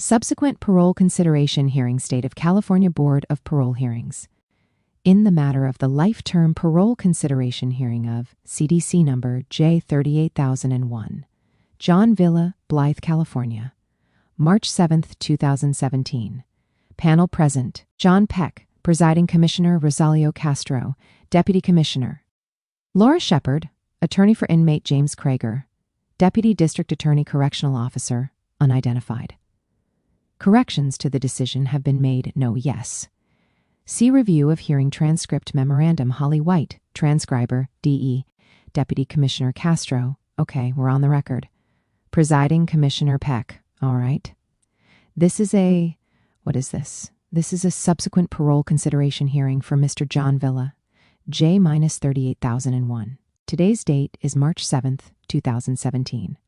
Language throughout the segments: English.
Subsequent Parole Consideration Hearing State of California Board of Parole Hearings. In the matter of the life-term parole consideration hearing of CDC number J38001, John Villa, Blythe, California, March 7, 2017. Panel present: John Peck, Presiding Commissioner; Rosalio Castro, Deputy Commissioner; Laura Shepard, Attorney for Inmate; James Krager, Deputy District Attorney Correctional Officer, unidentified. Corrections to the decision have been made. No. Yes. See review of hearing transcript memorandum. Holly White, transcriber, DE. Deputy Commissioner Castro. Okay, we're on the record. Presiding Commissioner Peck. All right. This is a... What is this? This is a subsequent parole consideration hearing for Mr. John Villa, J-38001. Today's date is March 7th, 2017.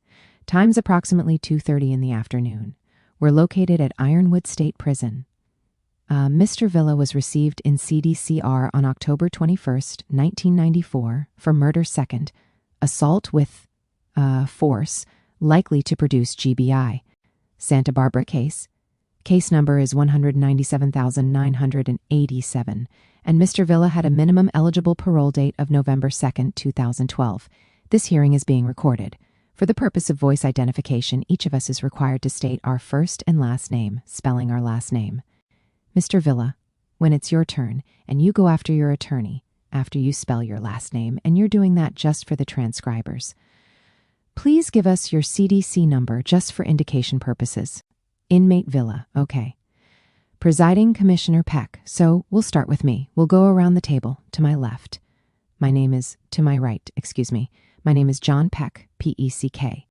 Time's approximately 2:30 in the afternoon. We're located at Ironwood State Prison. Mr. Villa was received in CDCR on October 21st, 1994 for murder second, assault with force, likely to produce GBI. Santa Barbara case. Case number is 197,987, and Mr. Villa had a minimum eligible parole date of November 2nd, 2012. This hearing is being recorded. For the purpose of voice identification, each of us is required to state our first and last name, spelling our last name. Mr. Villa, when it's your turn, and you go after your attorney, after you spell your last name, and you're doing that just for the transcribers, please give us your CDC number just for indication purposes. Inmate Villa, okay. Presiding Commissioner Peck, so we'll start with me. We'll go around the table, to my left. My name is John Peck, P-E-C-K.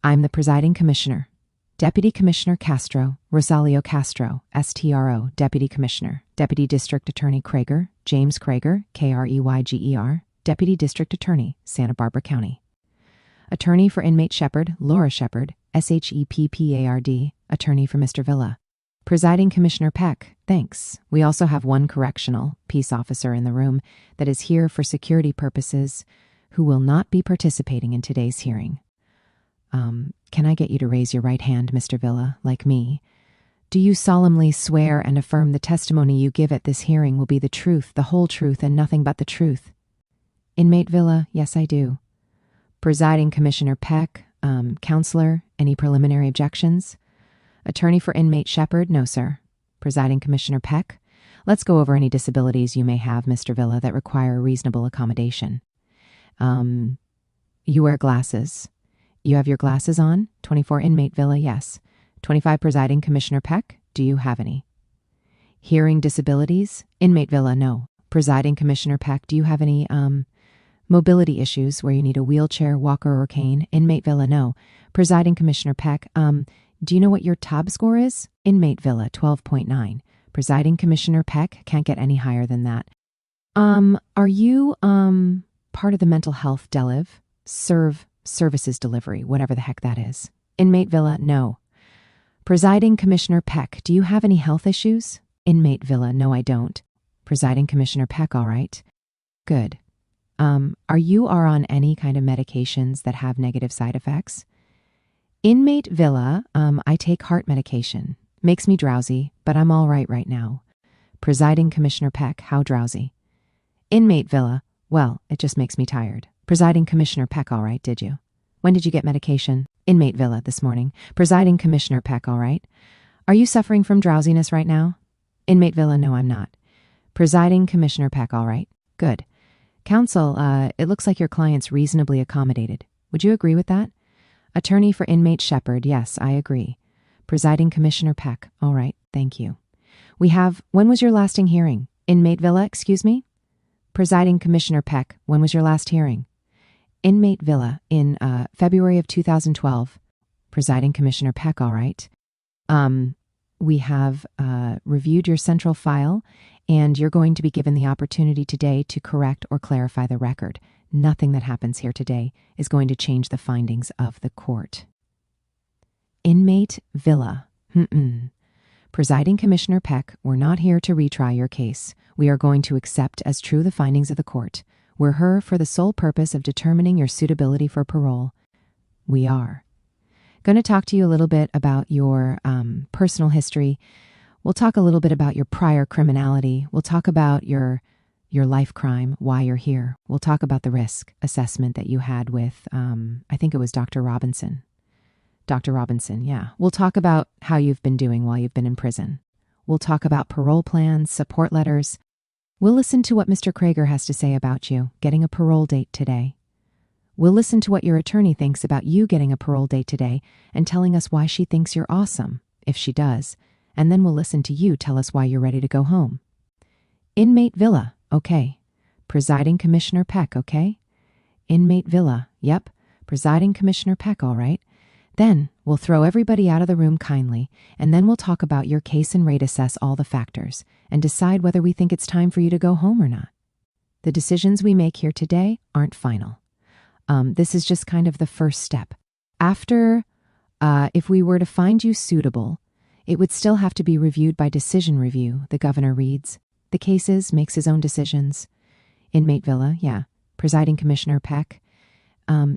I'm the Presiding Commissioner. Deputy Commissioner Castro, Rosalio Castro, S-T-R-O, Deputy Commissioner. Deputy District Attorney Krager, James Krager, K-R-E-Y-G-E-R, Deputy District Attorney, Santa Barbara County. Attorney for Inmate Shepard, Laura Shepard, S-H-E-P-P-A-R-D, Attorney for Mr. Villa. Presiding Commissioner Peck, thanks. We also have one correctional peace officer in the room that is here for security purposes who will not be participating in today's hearing. Can I get you to raise your right hand, Mr. Villa, like me? Do you solemnly swear and affirm the testimony you give at this hearing will be the truth, the whole truth, and nothing but the truth? Inmate Villa, yes, I do. Presiding Commissioner Peck, Counselor, any preliminary objections? Attorney for Inmate Shepard, no, sir. Presiding Commissioner Peck, let's go over any disabilities you may have, Mr. Villa, that require reasonable accommodation. You wear glasses. You have your glasses on? 24 Inmate Villa, yes. 25 Presiding Commissioner Peck, do you have any? Hearing disabilities? Inmate Villa, no. Presiding Commissioner Peck, do you have any mobility issues where you need a wheelchair, walker, or cane? Inmate Villa, no. Presiding Commissioner Peck, do you know what your TAB score is? Inmate Villa, 12.9. Presiding Commissioner Peck, can't get any higher than that. Are you part of the mental health DELIV? Services delivery, whatever the heck that is. Inmate Villa, no. Presiding Commissioner Peck, do you have any health issues? Inmate Villa, no, I don't. Presiding Commissioner Peck, all right. Good. Are you on any kind of medications that have negative side effects? Inmate Villa, I take heart medication. Makes me drowsy, but I'm all right now. Presiding Commissioner Peck, how drowsy? Inmate Villa, well, it just makes me tired. Presiding Commissioner Peck, all right, did you? When did you get medication? Inmate Villa, this morning. Presiding Commissioner Peck, all right. Are you suffering from drowsiness right now? Inmate Villa, no, I'm not. Presiding Commissioner Peck, all right. Good. Counsel, it looks like your client's reasonably accommodated. Would you agree with that? Attorney for Inmate Shepard, yes, I agree. Presiding Commissioner Peck, all right, thank you. When was your lasting hearing? Inmate Villa, excuse me? Presiding Commissioner Peck, when was your last hearing? Inmate Villa, in February of 2012. Presiding Commissioner Peck, all right. We have reviewed your central file, and you're going to be given the opportunity today to correct or clarify the record. Nothing that happens here today is going to change the findings of the court. Inmate Villa, Presiding Commissioner Peck, we're not here to retry your case. We are going to accept as true the findings of the court. We're here for the sole purpose of determining your suitability for parole. We are. Going to talk to you a little bit about your personal history. We'll talk a little bit about your prior criminality. We'll talk about your life crime, why you're here. We'll talk about the risk assessment that you had with, I think it was Dr. Robinson. Dr. Robinson, yeah. We'll talk about how you've been doing while you've been in prison. We'll talk about parole plans, support letters. We'll listen to what Mr. Krager has to say about you getting a parole date today. We'll listen to what your attorney thinks about you getting a parole date today and telling us why she thinks you're awesome, if she does. And then we'll listen to you tell us why you're ready to go home. Inmate Villa, okay. Presiding Commissioner Peck, okay. Inmate Villa, yep. Presiding Commissioner Peck, all right. Then we'll throw everybody out of the room kindly, and then we'll talk about your case and rate assess all the factors and decide whether we think it's time for you to go home or not. The decisions we make here today aren't final. This is just kind of the first step. After, if we were to find you suitable, it would still have to be reviewed by decision review, the governor reads. The cases, makes his own decisions. Inmate Villa, yeah. Presiding Commissioner Peck.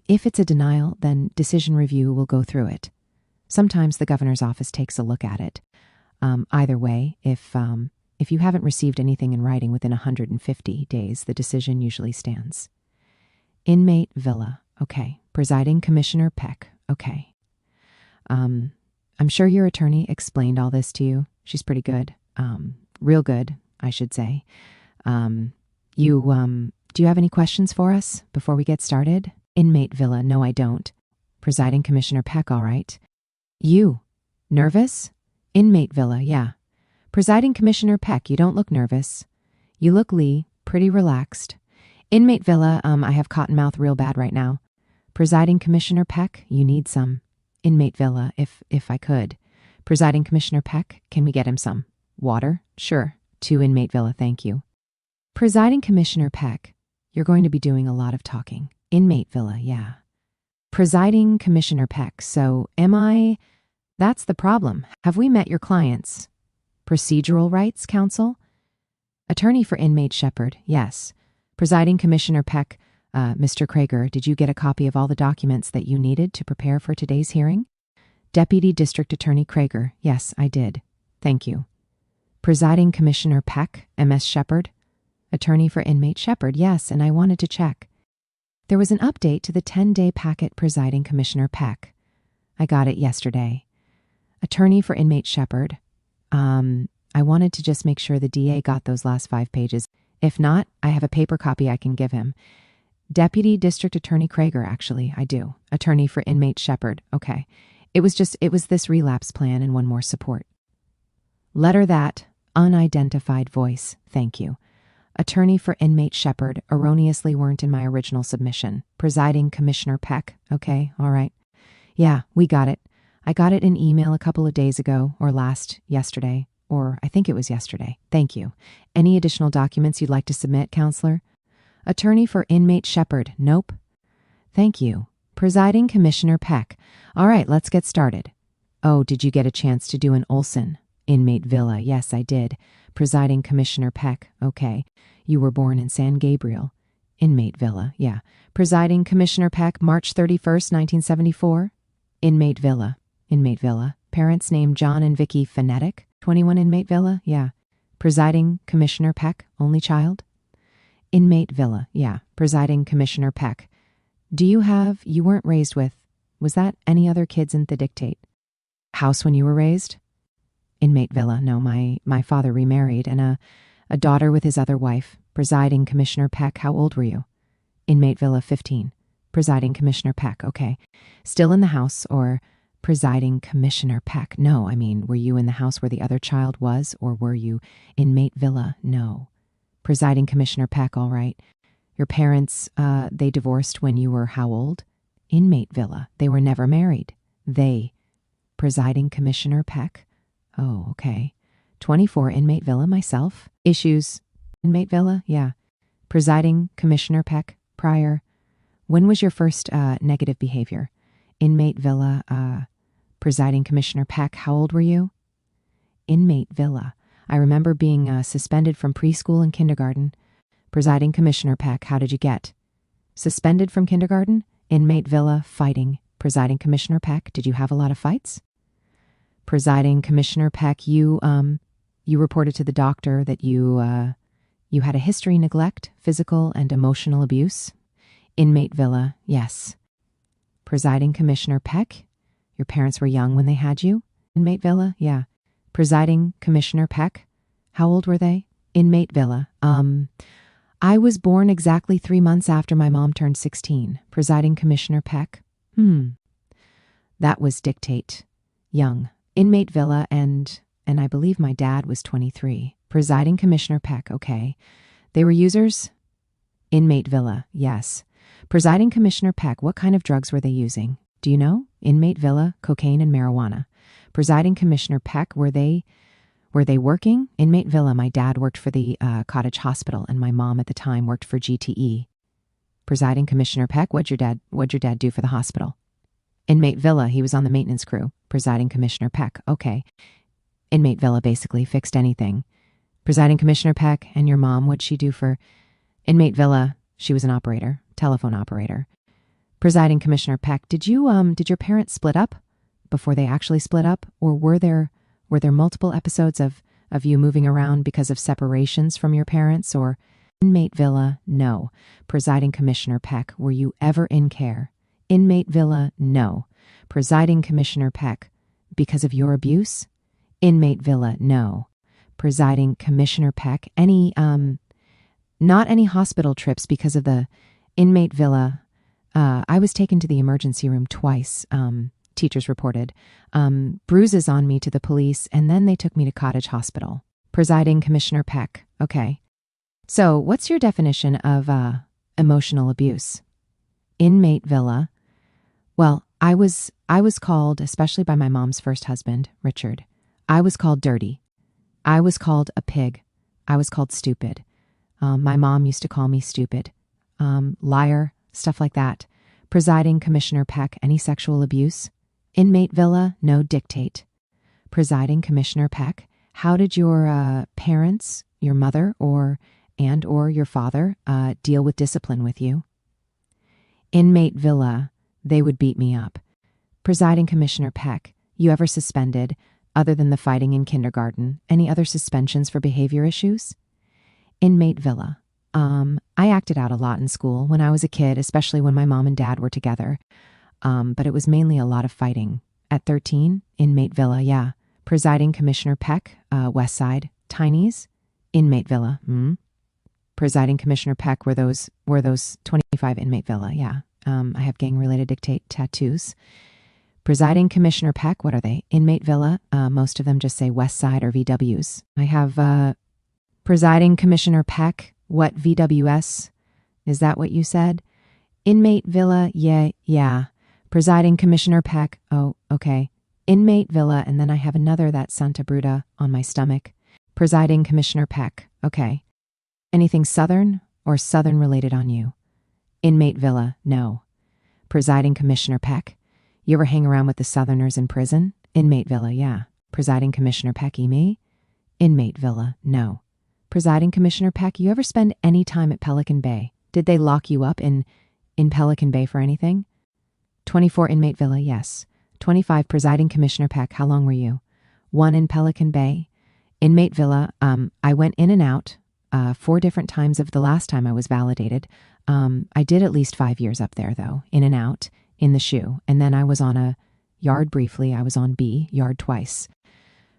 If it's a denial, then decision review will go through it. Sometimes the governor's office takes a look at it. Either way, if you haven't received anything in writing within 150 days, the decision usually stands. Inmate Villa, okay. Presiding Commissioner Peck, okay. I'm sure your attorney explained all this to you. She's pretty good. Real good, I should say. Do you have any questions for us before we get started? Inmate Villa, no, I don't. Presiding Commissioner Peck, all right. You, nervous? Inmate Villa, yeah. Presiding Commissioner Peck, you don't look nervous. You look, Lee, pretty relaxed. Inmate Villa, I have cotton mouth real bad right now. Presiding Commissioner Peck, you need some. Inmate Villa, if I could. Presiding Commissioner Peck, can we get him some? Water? Sure. To Inmate Villa, thank you. Presiding Commissioner Peck, you're going to be doing a lot of talking. Inmate Villa, yeah. Presiding Commissioner Peck, so am I... That's the problem. Have we met your clients? Procedural rights, counsel? Attorney for Inmate Shepard, yes. Presiding Commissioner Peck, Mr. Krager, did you get a copy of all the documents that you needed to prepare for today's hearing? Deputy District Attorney Krager, yes, I did. Thank you. Presiding Commissioner Peck, MS Shepard? Attorney for Inmate Shepard, yes, and I wanted to check. There was an update to the 10-day packet, Presiding Commissioner Peck. I got it yesterday. Attorney for Inmate Shepard. I wanted to just make sure the DA got those last 5 pages. If not, I have a paper copy I can give him. Deputy District Attorney Krager, actually, I do. Attorney for Inmate Shepard, okay. It was this relapse plan and one more support. Letter that, unidentified voice, thank you. Attorney for Inmate Shepard, erroneously weren't in my original submission. Presiding Commissioner Peck, okay, all right. Yeah, we got it. I got it in email a couple of days ago, or yesterday, or I think it was yesterday. Thank you. Any additional documents you'd like to submit, counselor? Attorney for Inmate Shepard, nope. Thank you. Presiding Commissioner Peck. All right, let's get started. Oh, did you get a chance to do an Olson? Inmate Villa, yes, I did. Presiding Commissioner Peck, okay. You were born in San Gabriel. Inmate Villa, yeah. Presiding Commissioner Peck, March 31st, 1974. Inmate Villa. Parents named John and Vicky Phonetic. 21 Inmate Villa, yeah. Presiding Commissioner Peck, only child. Inmate Villa, yeah. Presiding Commissioner Peck. You weren't raised with, was that any other kids in the dictate? House when you were raised? Inmate Villa, no, my father remarried and a daughter with his other wife. Presiding Commissioner Peck, how old were you? Inmate Villa, 15. Presiding Commissioner Peck, okay. Still in the house, or Presiding Commissioner Peck, no, were you in the house where the other child was, or were you? Inmate Villa, no. Presiding Commissioner Peck, all right. Your parents, they divorced when you were how old? Inmate Villa, they were never married. They. Presiding Commissioner Peck, oh, okay. 24 Inmate Villa, myself. Issues, Inmate Villa, yeah. Presiding Commissioner Peck, prior. When was your first negative behavior? Inmate Villa, Presiding Commissioner Peck, how old were you? Inmate Villa, I remember being suspended from preschool and kindergarten. Presiding Commissioner Peck, how did you get? Suspended from kindergarten? Inmate Villa, fighting. Presiding Commissioner Peck, did you have a lot of fights? Presiding Commissioner Peck, you reported to the doctor that you had a history of neglect, physical and emotional abuse. Inmate Villa, yes. Presiding Commissioner Peck, your parents were young when they had you. Inmate Villa, yeah. Presiding Commissioner Peck, how old were they? Inmate Villa, I was born exactly 3 months after my mom turned 16. Presiding Commissioner Peck, that was dictate. Young. Inmate Villa, and I believe my dad was 23. Presiding Commissioner Peck, okay. They were users? Inmate Villa, yes. Presiding Commissioner Peck, what kind of drugs were they using? Do you know? Inmate Villa, cocaine and marijuana. Presiding Commissioner Peck, were they working? Inmate Villa, my dad worked for the cottage hospital and my mom at the time worked for GTE. Presiding Commissioner Peck, what'd your dad do for the hospital? Inmate Villa, he was on the maintenance crew. Presiding Commissioner Peck, okay. Inmate Villa basically fixed anything. Presiding Commissioner Peck, and your mom, what'd she do for... Inmate Villa, she was an operator, telephone operator. Presiding Commissioner Peck, did your parents split up before they actually split up? Or were there multiple episodes of you moving around because of separations from your parents? Or Inmate Villa, no. Presiding Commissioner Peck, were you ever in care? Inmate Villa, no. Presiding Commissioner Peck, because of your abuse? Inmate Villa, no. Presiding Commissioner Peck, not any hospital trips because of the Inmate Villa. I was taken to the emergency room twice, teachers reported. Bruises on me to the police, and then they took me to Cottage Hospital. Presiding Commissioner Peck, okay. So what's your definition of emotional abuse? Inmate Villa, well, I was called, especially by my mom's first husband, Richard, I was called dirty. I was called a pig. I was called stupid. My mom used to call me stupid. Liar, stuff like that. Presiding Commissioner Peck, any sexual abuse? Inmate Villa, no dictate. Presiding Commissioner Peck, how did your parents, your mother or your father, deal with discipline with you? Inmate Villa, they would beat me up. Presiding Commissioner Peck, you ever suspended, other than the fighting in kindergarten, any other suspensions for behavior issues? Inmate Villa, I acted out a lot in school when I was a kid, especially when my mom and dad were together. But it was mainly a lot of fighting. At 13, Inmate Villa, yeah. Presiding Commissioner Peck, West Side, Tinies, Inmate Villa, Presiding Commissioner Peck, were those 25 Inmate Villa, yeah. I have gang-related dictate tattoos. Presiding Commissioner Peck, what are they? Inmate Villa, most of them just say West Side or VWs. I have Presiding Commissioner Peck, what VWS? Is that what you said? Inmate Villa, yeah. Presiding Commissioner Peck, oh, okay. Inmate Villa, and then I have another that's Santa Bruta on my stomach. Presiding Commissioner Peck, okay. Anything Southern or Southern related on you? Inmate Villa, no. Presiding Commissioner Peck, you ever hang around with the Southerners in prison? Inmate Villa, yeah. Presiding Commissioner Peck, me? Inmate Villa, no. Presiding Commissioner Peck, you ever spend any time at Pelican Bay? Did they lock you up in Pelican Bay for anything? 24 Inmate Villa, yes. 25 Presiding Commissioner Peck, how long were you? 1 in Pelican Bay. Inmate Villa, I went in and out 4 different times of the last time I was validated. I did at least 5 years up there, though, in and out, in the shoe. And then I was on a yard briefly. I was on B, yard twice.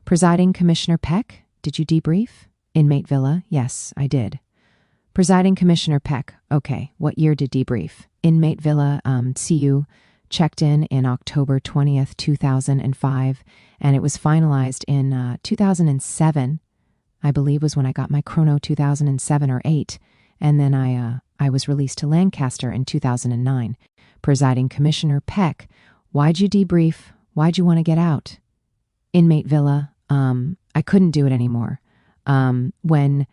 Presiding Commissioner Peck, did you debrief? Inmate Villa, yes, I did. Presiding Commissioner Peck, okay, what year did debrief? Inmate Villa, CU, checked in October 20th, 2005, and it was finalized in 2007, I believe was when I got my chrono 2007 or 8, and then I was released to Lancaster in 2009. Presiding Commissioner Peck, why'd you debrief? Why'd you want to get out? Inmate Villa, I couldn't do it anymore. When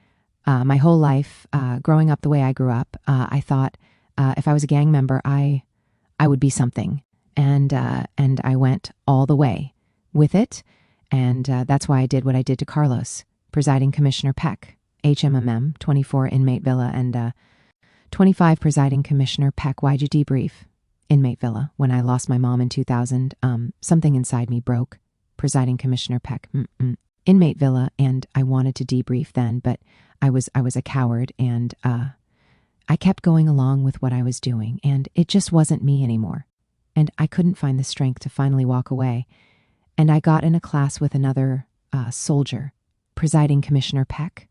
my whole life, growing up the way I grew up, I thought if I was a gang member, I would be something. And I went all the way with it. And that's why I did what I did to Carlos. Presiding Commissioner Peck, HMMM, 24 Inmate Villa, and 25 Presiding Commissioner Peck, why'd you debrief? Inmate Villa. When I lost my mom in 2000, something inside me broke. Presiding Commissioner Peck. Inmate Villa, and I wanted to debrief then, but I was a coward, and I kept going along with what I was doing, and it just wasn't me anymore. And I couldn't find the strength to finally walk away. And I got in a class with another soldier. Presiding Commissioner Peck.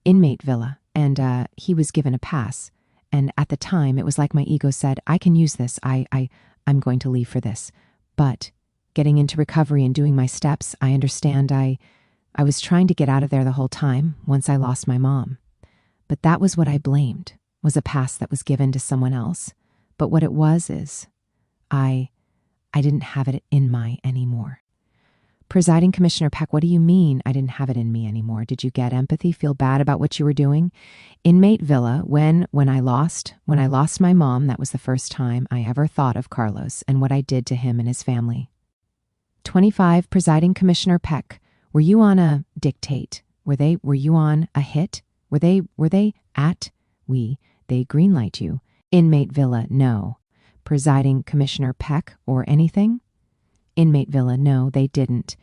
Inmate Villa, and he was given a pass. And at the time, it was like my ego said, I can use this. I'm going to leave for this. But getting into recovery and doing my steps, I understand I was trying to get out of there the whole time once I lost my mom. But that was what I blamed, was a pass that was given to someone else. But what it was is I didn't have it in my anymore. Presiding Commissioner Peck, what do you mean I didn't have it in me anymore? Did you get empathy, feel bad about what you were doing? Inmate Villa, when I lost my mom, that was the first time I ever thought of Carlos and what I did to him and his family. 25, Presiding Commissioner Peck, were you on a dictate? Were you on a hit? Were they they greenlight you? Inmate Villa, no. Presiding Commissioner Peck, or anything? Inmate Villa, no, they didn't.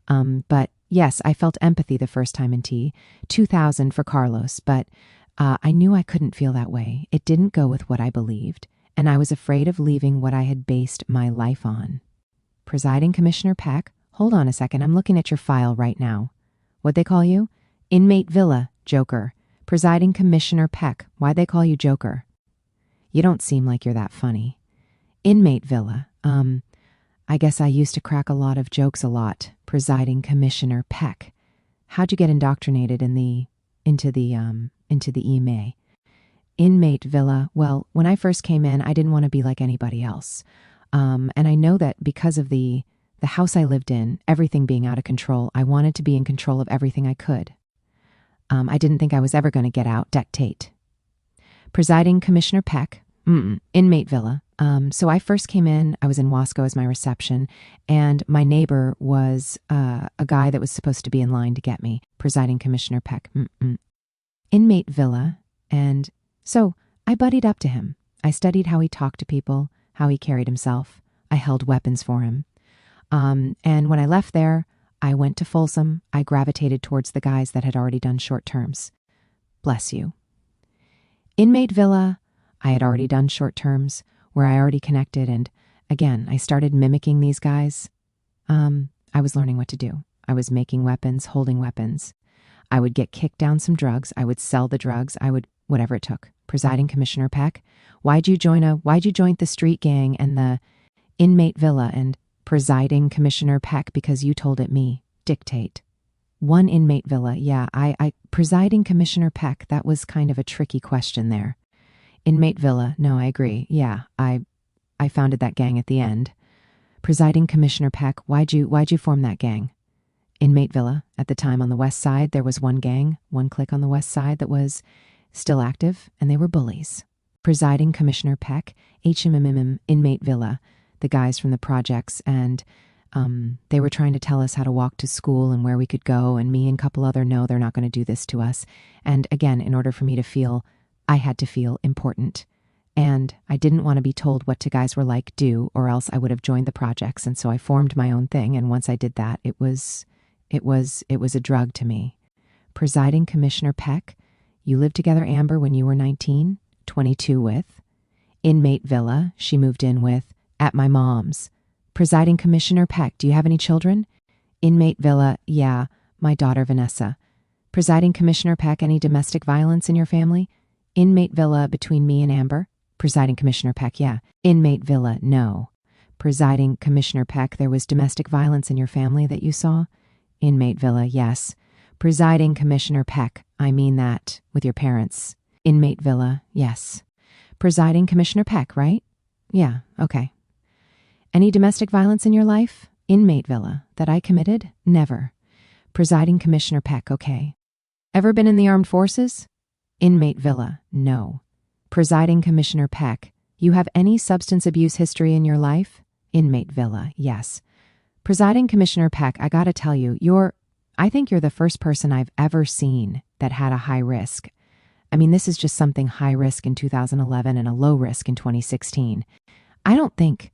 But yes, I felt empathy the first time in T, 2000 for Carlos, but I knew I couldn't feel that way. It didn't go with what I believed, and I was afraid of leaving what I had based my life on. Presiding Commissioner Peck, hold on a second, I'm looking at your file right now. What'd they call you? Inmate Villa, Joker. Presiding Commissioner Peck, why'd they call you Joker? You don't seem like you're that funny. Inmate Villa, I guess I used to crack a lot of jokes a lot. Presiding Commissioner Peck, how'd you get indoctrinated into the Inmate? Inmate Villa, well, when I first came in, I didn't want to be like anybody else. And I know that because of the house I lived in, everything being out of control, I wanted to be in control of everything I could. I didn't think I was ever going to get out, dictate. Presiding Commissioner Peck, Inmate Villa. So I first came in, I was in Wasco as my reception, and my neighbor was a guy that was supposed to be in line to get me. Presiding Commissioner Peck, Inmate Villa. And so I buddied up to him. I studied how he talked to people, how he carried himself. I held weapons for him. And when I left there, I went to Folsom. I gravitated towards the guys that had already done short terms. Bless you. Inmate Villa, I had already done short terms where I already connected, and again, I started mimicking these guys. I was learning what to do. I was making weapons, holding weapons. I would get kicked down some drugs. I would sell the drugs. I would, whatever it took. Presiding Commissioner Peck, why'd you join the street gang and the Inmate Villa? And Presiding Commissioner Peck, because you told it me. Dictate. One Inmate Villa, yeah, Presiding Commissioner Peck, that was kind of a tricky question there. Inmate Villa, no, I agree. Yeah, I founded that gang at the end. Presiding Commissioner Peck, why'd you form that gang? Inmate Villa, at the time on the west side, there was one gang, one clique on the west side that was still active, and they were bullies. Presiding Commissioner Peck, Inmate Villa, the guys from the projects, and they were trying to tell us how to walk to school and where we could go, and me and a couple other, no, they're not going to do this to us. And again, in order for me to feel, I had to feel important. And I didn't want to be told what two guys were like, do, or else I would have joined the projects. And so I formed my own thing. And once I did that, it was a drug to me. Presiding Commissioner Peck, you lived together, Amber, when you were 19, 22 with. Inmate Villa, she moved in with, at my mom's. Presiding Commissioner Peck, do you have any children? Inmate Villa, yeah, my daughter Vanessa. Presiding Commissioner Peck, any domestic violence in your family? Inmate Villa, between me and Amber. Presiding Commissioner Peck, yeah. Inmate Villa, no. Presiding Commissioner Peck, there was domestic violence in your family that you saw? Inmate Villa, yes. Presiding Commissioner Peck, I mean that, with your parents. Inmate Villa, yes. Presiding Commissioner Peck, right? Yeah, okay. Any domestic violence in your life? Inmate Villa, that I committed? Never. Presiding Commissioner Peck, okay. Ever been in the armed forces? Inmate Villa, no. Presiding Commissioner Peck, you have any substance abuse history in your life? Inmate Villa, yes. Presiding Commissioner Peck, I gotta tell you, I think you're the first person I've ever seen that had a high risk. I mean, this is just something high risk in 2011 and a low risk in 2016. I don't think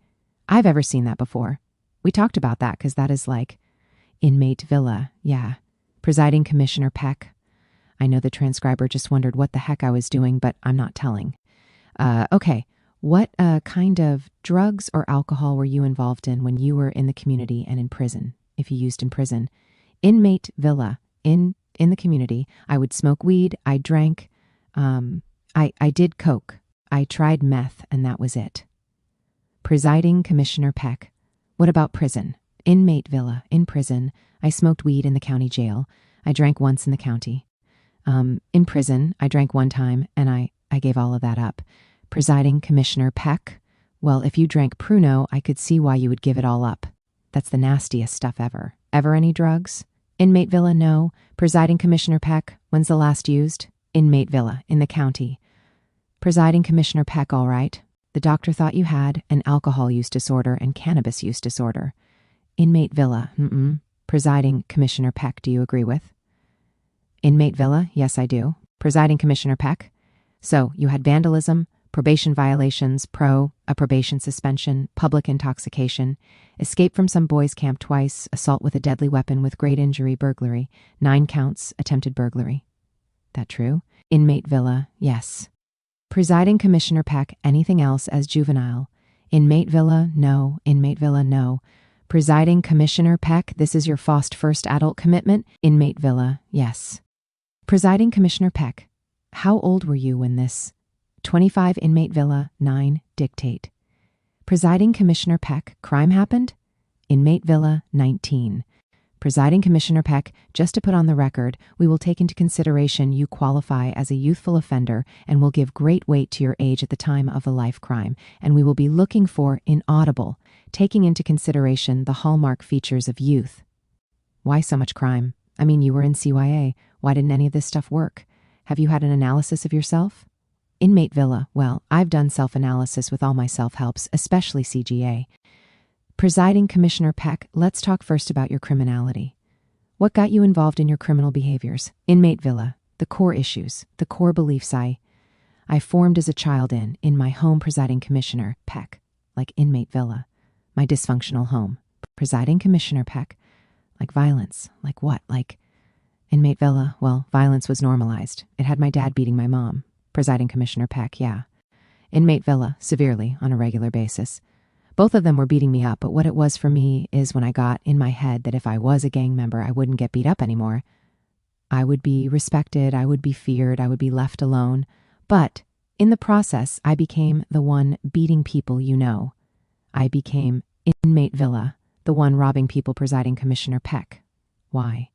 I've ever seen that before. We talked about that because that is like Inmate Villa. Yeah. Presiding Commissioner Peck. I know the transcriber just wondered what the heck I was doing, but I'm not telling. Okay. What kind of drugs or alcohol were you involved in when you were in the community and in prison, if you used in prison? Inmate Villa. In the community, I would smoke weed. I drank. I did coke. I tried meth, and that was it. Presiding Commissioner Peck. What about prison? Inmate Villa. In prison, I smoked weed in the county jail. I drank once in the county. In prison, I drank one time, and I gave all of that up. Presiding Commissioner Peck. Well, if you drank Pruno, I could see why you would give it all up. That's the nastiest stuff ever. Ever any drugs? Inmate Villa, no. Presiding Commissioner Peck. When's the last used? Inmate Villa. In the county. Presiding Commissioner Peck, all right. The doctor thought you had an alcohol use disorder and cannabis use disorder. Inmate Villa. Presiding Commissioner Peck, do you agree with? Inmate Villa, yes, I do. Presiding Commissioner Peck. So, you had vandalism, probation violations, a probation suspension, public intoxication, escape from some boys' camp twice, assault with a deadly weapon with great injury, burglary, 9 counts, attempted burglary. That true? Inmate Villa, yes. Presiding Commissioner Peck, anything else as juvenile? Inmate Villa, no. Inmate Villa, no. Presiding Commissioner Peck, this is your first adult commitment? Inmate Villa, yes. Presiding Commissioner Peck, how old were you when this? 25 Inmate Villa, 9, dictate. Presiding Commissioner Peck, crime happened? Inmate Villa, 19. Presiding Commissioner Peck, just to put on the record, we will take into consideration you qualify as a youthful offender and will give great weight to your age at the time of a life crime, and we will be looking for inaudible, taking into consideration the hallmark features of youth. Why so much crime? I mean, you were in CYA. Why didn't any of this stuff work? Have you had an analysis of yourself? Inmate Villa, well, I've done self-analysis with all my self-helps, especially CGA. Presiding Commissioner Peck, let's talk first about your criminality. What got you involved in your criminal behaviors? Inmate Villa, the core issues, the core beliefs I formed as a child in my home. Presiding Commissioner Peck, like Inmate Villa, my dysfunctional home. Presiding Commissioner Peck, like violence, like what? Like Inmate Villa, well, violence was normalized. It had my dad beating my mom. Presiding Commissioner Peck, yeah. Inmate Villa, severely, on a regular basis. Both of them were beating me up, but what it was for me is when I got in my head that if I was a gang member, I wouldn't get beat up anymore. I would be respected, I would be feared, I would be left alone. But in the process, I became the one beating people you know. I became Inmate Villa, the one robbing people. Presiding Commissioner Peck. Why?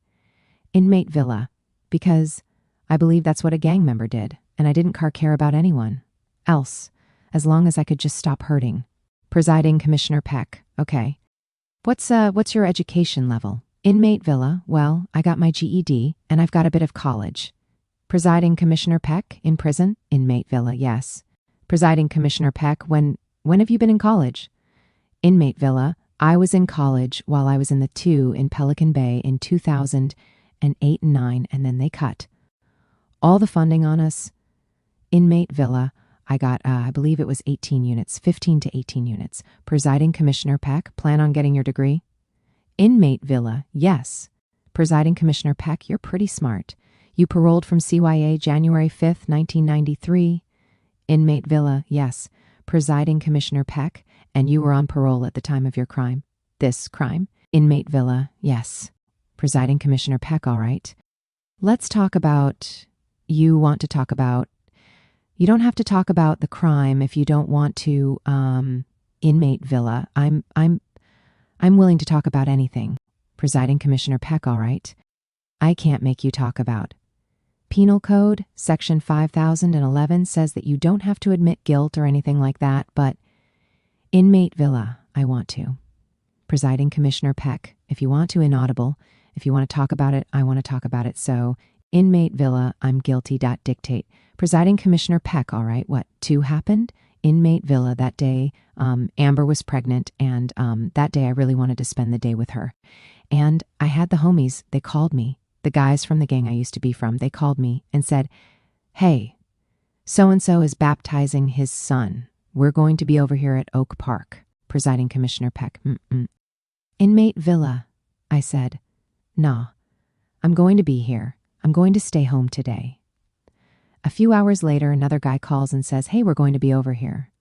Inmate Villa, because I believe that's what a gang member did, and I didn't care about anyone else, as long as I could just stop hurting. Presiding Commissioner Peck, okay. What's your education level? Inmate Villa, well, I got my GED, and I've got a bit of college. Presiding Commissioner Peck, in prison? Inmate Villa, yes. Presiding Commissioner Peck, when have you been in college? Inmate Villa, I was in college while I was in the 2 in Pelican Bay in 2008 and 9, and then they cut all the funding on us. Inmate Villa, I got, I believe it was 18 units, 15 to 18 units. Presiding Commissioner Peck, plan on getting your degree? Inmate Villa, yes. Presiding Commissioner Peck, you're pretty smart. You paroled from CYA January 5th, 1993. Inmate Villa, yes. Presiding Commissioner Peck, and you were on parole at the time of your crime. This crime? Inmate Villa, yes. Presiding Commissioner Peck, all right. Let's talk about, you don't have to talk about the crime if you don't want to, Inmate Villa. I'm willing to talk about anything. Presiding Commissioner Peck, all right. I can't make you talk about. Penal Code, Section 5011 says that you don't have to admit guilt or anything like that, but Inmate Villa, I want to. Presiding Commissioner Peck, if you want to, inaudible. If you want to talk about it, I want to talk about it. So, Inmate Villa, I'm guilty. Dictate. Presiding Commissioner Peck, all right, what, 2 happened? Inmate Villa, that day, Amber was pregnant, and that day I really wanted to spend the day with her. And I had the homies, they called me, the guys from the gang I used to be from, they called me and said, hey, So-and-so is baptizing his son. We're going to be over here at Oak Park. Presiding Commissioner Peck. Inmate Villa, I said. Nah, I'm going to be here. I'm going to stay home today. A few hours later, another guy calls and says, hey, we're going to be over here.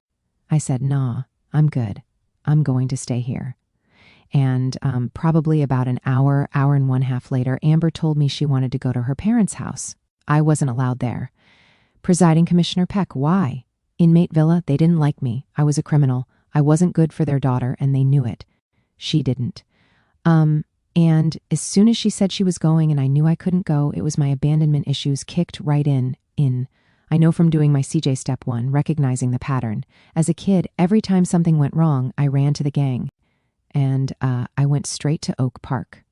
I said, nah, I'm good. I'm going to stay here. And probably about an hour and 1/2 later, Amber told me she wanted to go to her parents' house. I wasn't allowed there. Presiding Commissioner Peck, why? Inmate Villa, they didn't like me. I was a criminal. I wasn't good for their daughter, and they knew it. She didn't. And as soon as she said she was going and I knew I couldn't go, it was my abandonment issues kicked right in. I know from doing my CJ Step 1, recognizing the pattern. As a kid, every time something went wrong, I ran to the gang. And I went straight to Oak Park.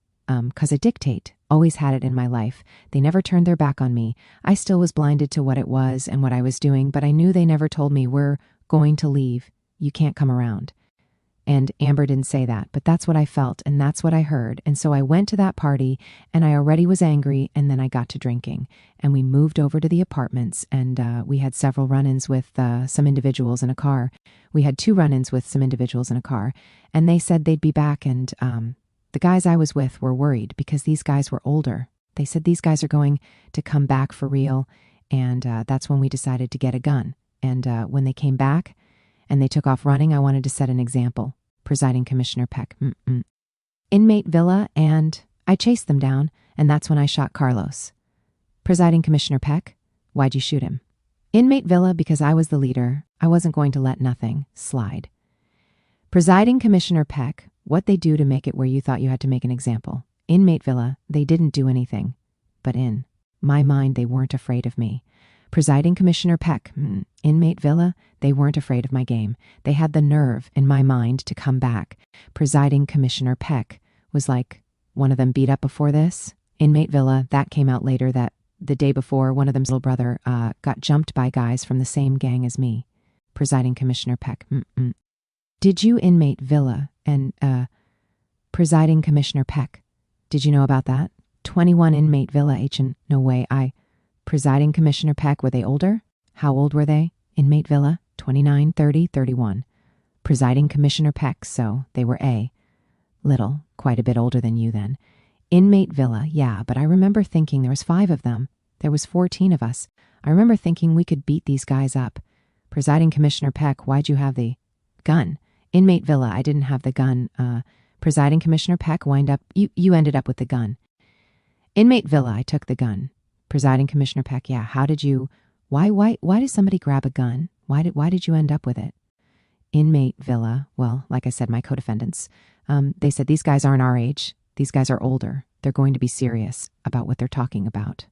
'Cause a dictate, always had it in my life. They never turned their back on me. I still was blinded to what it was and what I was doing, but I knew they never told me, we're going to leave. You can't come around. And Amber didn't say that, but that's what I felt and that's what I heard. And so I went to that party and I already was angry, and then I got to drinking. And we moved over to the apartments, and we had several run-ins with some individuals in a car. We had 2 run-ins with some individuals in a car, and they said they'd be back, and the guys I was with were worried because these guys were older. They said these guys are going to come back for real, and that's when we decided to get a gun. And when they came back and they took off running, I wanted to set an example. Presiding Commissioner Peck. Inmate Villa, and I chased them down, and that's when I shot Carlos. Presiding Commissioner Peck, why'd you shoot him? Inmate Villa, because I was the leader. I wasn't going to let nothing slide. Presiding Commissioner Peck, what they do to make it where you thought you had to make an example. Inmate Villa, they didn't do anything. But in my mind, they weren't afraid of me. Presiding Commissioner Peck, Inmate Villa, they weren't afraid of my game. They had the nerve, in my mind, to come back. Presiding Commissioner Peck was like, one of them beat up before this. Inmate Villa, that came out later, that the day before, one of them's little brother got jumped by guys from the same gang as me. Presiding Commissioner Peck, Did you, Inmate Villa, and Presiding Commissioner Peck, did you know about that? 21 Inmate Villa, no way, Presiding Commissioner Peck, were they older? How old were they? Inmate Villa, 29, 30, 31. Presiding Commissioner Peck, so they were little, quite a bit older than you then. Inmate Villa, yeah, but I remember thinking there was 5 of them. There was 14 of us. I remember thinking we could beat these guys up. Presiding Commissioner Peck, why'd you have the gun? Inmate Villa, I didn't have the gun. Presiding Commissioner Peck, you ended up with the gun. Inmate Villa, I took the gun. Presiding Commissioner Peck, yeah, how did you, why did somebody grab a gun? Why did you end up with it? Inmate Villa, well, like I said, my co-defendants, they said these guys aren't our age. These guys are older. They're going to be serious about what they're talking about.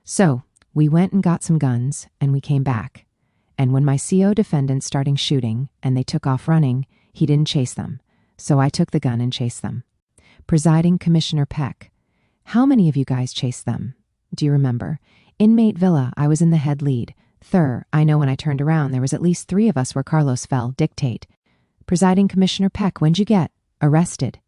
So we went and got some guns, and we came back. And when my CO defendant started shooting and they took off running, he didn't chase them. So I took the gun and chased them. Presiding Commissioner Peck, how many of you guys chased them? Do you remember? Inmate Villa, I was in the head lead. I know when I turned around, there was at least 3 of us where Carlos fell. Dictate. Presiding Commissioner Peck, when'd you get arrested?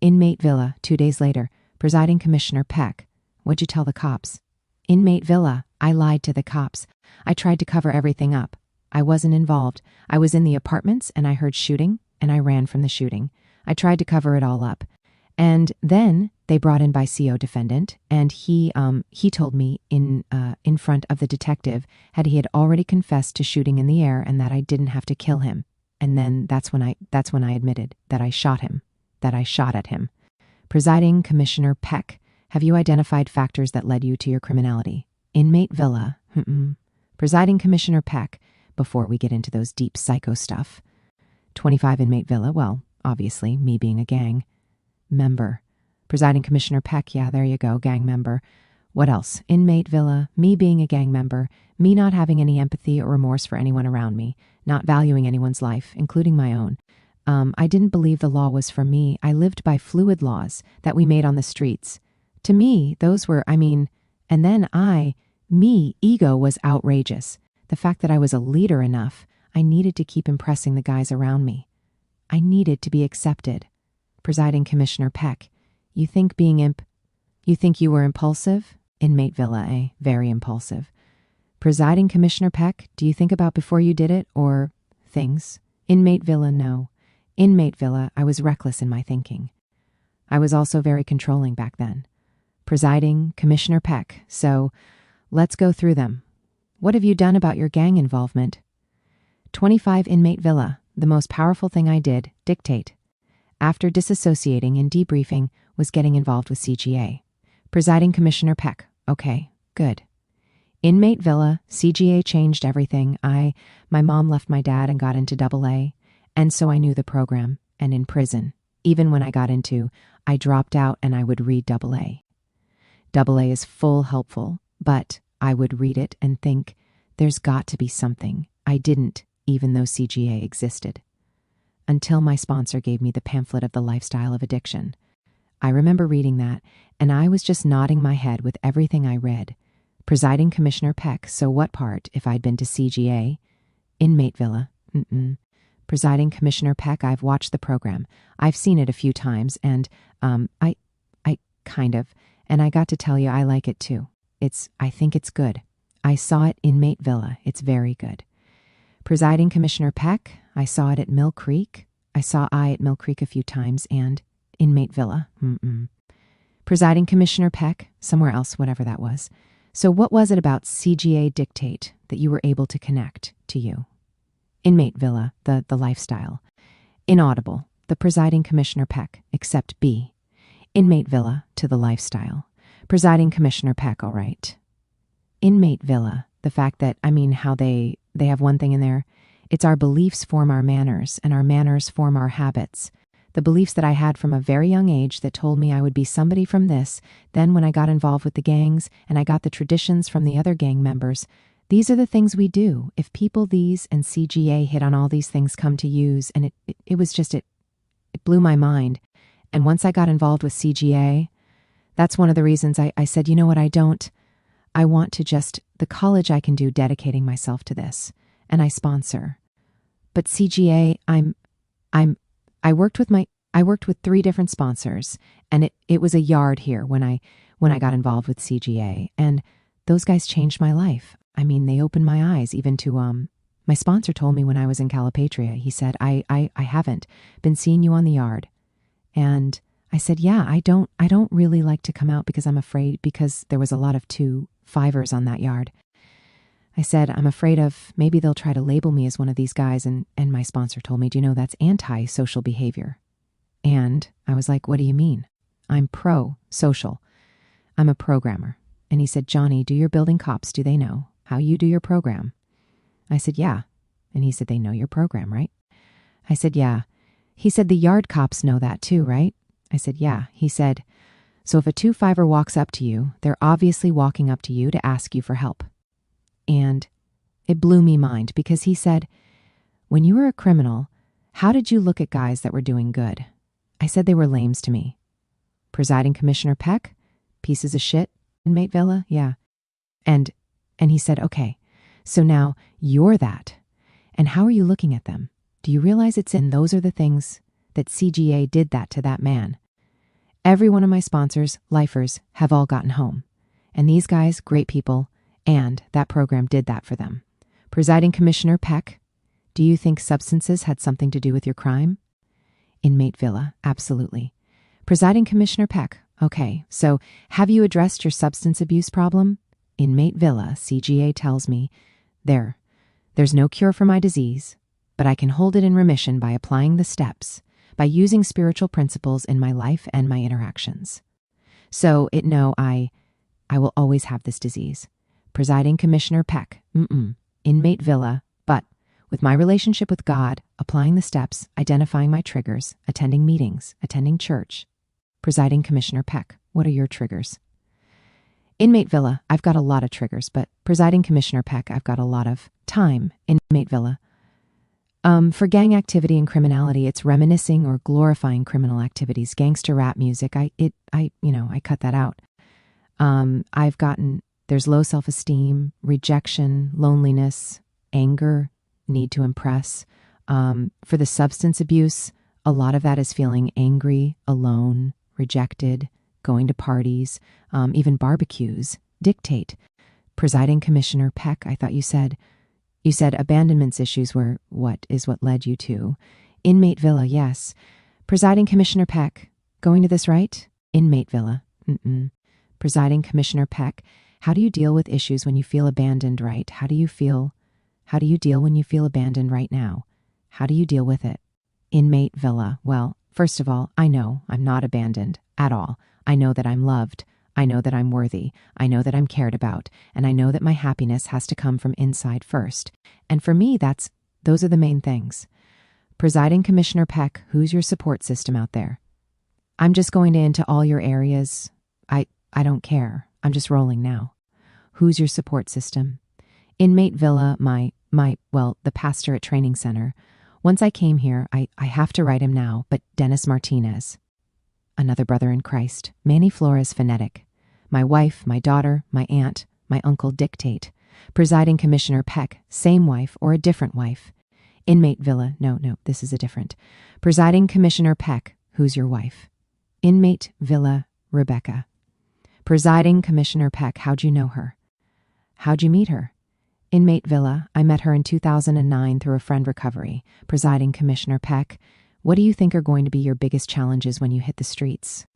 Inmate Villa, 2 days later. Presiding Commissioner Peck, what'd you tell the cops? Inmate Villa, I lied to the cops. I tried to cover everything up. I wasn't involved. I was in the apartments and I heard shooting and I ran from the shooting. I tried to cover it all up. And then they brought in by CO defendant, and he told me in front of the detective he had already confessed to shooting in the air and that I didn't have to kill him. And then that's when I admitted that I shot him, that I shot at him. Presiding Commissioner Peck, have you identified factors that led you to your criminality? Inmate Villa, Presiding Commissioner Peck, before we get into those deep psycho stuff. 25 Inmate Villa, well, obviously, me being a gang member. Presiding Commissioner Peck, yeah, there you go, gang member. What else? Inmate Villa, me being a gang member, me not having any empathy or remorse for anyone around me, not valuing anyone's life, including my own. I didn't believe the law was for me. I lived by fluid laws that we made on the streets. To me, those were, and then ego was outrageous. The fact that I was a leader enough, I needed to keep impressing the guys around me. I needed to be accepted. Presiding Commissioner Peck, you think you were impulsive? Inmate Villa, very impulsive. Presiding Commissioner Peck, do you think about before you did it, or things? Inmate Villa, no. Inmate Villa, I was reckless in my thinking. I was also very controlling back then. Presiding Commissioner Peck, so let's go through them. What have you done about your gang involvement? 25 Inmate Villa, the most powerful thing I did, dictate. After disassociating and debriefing, was getting involved with CGA. Presiding Commissioner Peck, okay, good. Inmate Villa, CGA changed everything. My mom left my dad and got into AA, and so I knew the program, and in prison. Even when I got into, I dropped out and I would read AA. AA is full helpful, but I would read it and think, there's got to be something. I didn't, even though CGA existed. Until my sponsor gave me the pamphlet of the lifestyle of addiction. I remember reading that, and I was just nodding my head with everything I read. Presiding Commissioner Peck, so what part if I'd been to CGA? Inmate Villa, Presiding Commissioner Peck, I've watched the program. I've seen it a few times, and, I kind of, and I got to tell you I like it too. I think it's good. I saw it Inmate Villa. It's very good. Presiding Commissioner Peck, I saw it at Mill Creek. I saw at Mill Creek a few times, and Inmate Villa, Presiding Commissioner Peck, somewhere else, whatever that was. So what was it about CGA dictate that you were able to connect to you? Inmate Villa, the lifestyle. Inaudible, the Presiding Commissioner Peck, except B. Inmate Villa, to the lifestyle. Presiding Commissioner Peck, all right. Inmate Villa, the fact that, how they have one thing in there. It's our beliefs form our manners, and our manners form our habits. The beliefs that I had from a very young age that told me I would be somebody from this, then when I got involved with the gangs and I got the traditions from the other gang members, these are the things we do. If people these and CGA hit on all these things come to use, and it blew my mind. And once I got involved with CGA, that's one of the reasons I said, you know what, I want to just, the college I can do dedicating myself to this, and I sponsor. But CGA, I worked with 3 different sponsors, and it was a yard here when I got involved with CGA, and those guys changed my life. They opened my eyes even to, my sponsor told me when I was in Calipatria, he said, I haven't been seeing you on the yard. And I said, yeah, I don't really like to come out because I'm afraid, because there was a lot of 2-5ers on that yard. I said, I'm afraid of maybe they'll try to label me as one of these guys. And my sponsor told me, do you know that's anti-social behavior? And I was like, what do you mean? I'm pro-social. I'm a programmer. And he said, Johnny, do your building cops, do they know how you do your program? I said, yeah. And he said, they know your program, right? I said, yeah. He said, the yard cops know that too, right? I said, yeah. He said, so if a 2-5er walks up to you, they're obviously walking up to you to ask you for help. And it blew me mind because he said, when you were a criminal, how did you look at guys that were doing good? I said they were lames to me. Presiding Commissioner Peck, pieces of shit, Inmate Villa, yeah. And he said, okay, so now you're that. And how are you looking at them? Do you realize those are the things that CGA did that to that man? Every one of my sponsors, lifers, have all gotten home. And these guys, great people, and that program did that for them. Presiding Commissioner Peck, do you think substances had something to do with your crime? Inmate Villa, absolutely. Presiding Commissioner Peck, okay, so have you addressed your substance abuse problem? Inmate Villa, CGA tells me, there's no cure for my disease, but I can hold it in remission by applying the steps, by using spiritual principles in my life and my interactions. So I will always have this disease. Presiding Commissioner Peck, Inmate Villa, but with my relationship with God, applying the steps, identifying my triggers, attending meetings, attending church. Presiding Commissioner Peck, what are your triggers? Inmate Villa, I've got a lot of triggers, but Presiding Commissioner Peck, I've got a lot of time. Inmate Villa. For gang activity and criminality, it's reminiscing or glorifying criminal activities. Gangster rap music, I cut that out. There's low self-esteem, rejection, loneliness, anger, need to impress. For the substance abuse, a lot of that is feeling angry, alone, rejected, going to parties, even barbecues, dictate. Presiding Commissioner Peck, I thought you said abandonments issues were what led you to. Inmate Villa, yes. Presiding Commissioner Peck, going to this right? Inmate Villa, Presiding Commissioner Peck, how do you deal with issues when you feel abandoned, right? How do you deal when you feel abandoned right now? How do you deal with it? Inmate Villa, well, first of all, I know I'm not abandoned at all. I know that I'm loved. I know that I'm worthy. I know that I'm cared about. And I know that my happiness has to come from inside first. And for me, those are the main things. Presiding Commissioner Peck, who's your support system out there? I'm just going into all your areas. I don't care. I'm just rolling now. Who's your support system? Inmate Villa, the pastor at training center. Once I came here, I have to write him now, but Dennis Martinez. Another brother in Christ. Manny Flores phonetic. My wife, my daughter, my aunt, my uncle dictate. Presiding Commissioner Peck, same wife or a different wife. Inmate Villa, no, this is a different. Presiding Commissioner Peck, who's your wife? Inmate Villa, Rebecca. Presiding Commissioner Peck, how'd you know her? How'd you meet her? Inmate Villa, I met her in 2009 through a friend recovery. Presiding Commissioner Peck, what do you think are going to be your biggest challenges when you hit the streets?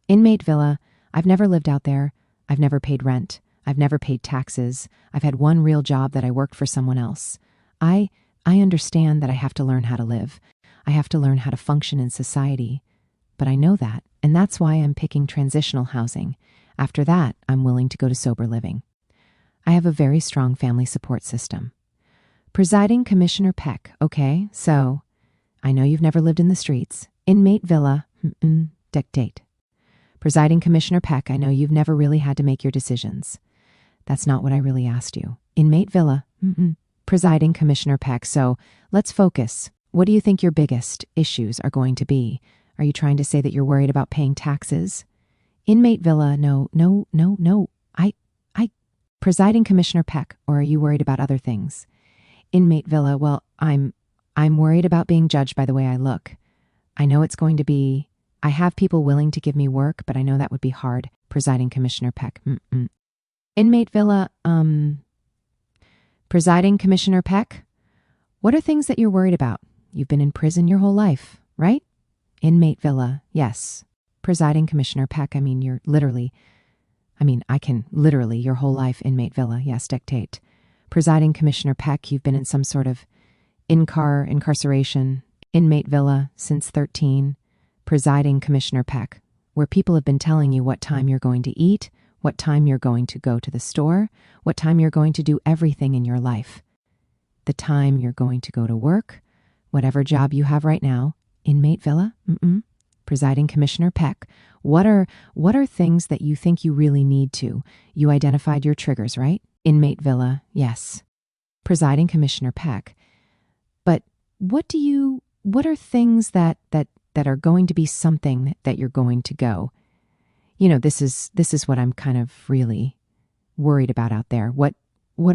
Inmate Villa, I've never lived out there. I've never paid rent. I've never paid taxes. I've had one real job that I worked for someone else. I understand that I have to learn how to live. I have to learn how to function in society. But I know that, and that's why I'm picking transitional housing. After that, I'm willing to go to sober living. I have a very strong family support system. Presiding Commissioner Peck, okay, so I know you've never lived in the streets. Inmate Villa, dictate. Presiding Commissioner Peck, I know you've never really had to make your decisions. That's not what I really asked you. Inmate Villa, Presiding Commissioner Peck, so let's focus. What do you think your biggest issues are going to be? Are you trying to say that you're worried about paying taxes? Inmate Villa, no. Presiding Commissioner Peck, or are you worried about other things? Inmate Villa, well, I'm worried about being judged by the way I look. I know it's going to be, I have people willing to give me work, but I know that would be hard. Presiding Commissioner Peck, Inmate Villa, Presiding Commissioner Peck, what are things that you're worried about? You've been in prison your whole life, right? Inmate Villa, yes. Presiding Commissioner Peck, I can literally your whole life. Inmate Villa, yes, dictate. Presiding Commissioner Peck, you've been in some sort of incarceration. Inmate Villa since 13. Presiding Commissioner Peck, where people have been telling you what time you're going to eat, what time you're going to go to the store, what time you're going to do everything in your life. The time you're going to go to work, whatever job you have right now. Inmate Villa, Presiding Commissioner Peck, what are things that you think you really need to? You identified your triggers, right? Inmate Villa, yes. Presiding Commissioner Peck, but what are things that are going to be something that you're going to go? You know, this is what I'm kind of really worried about out there. What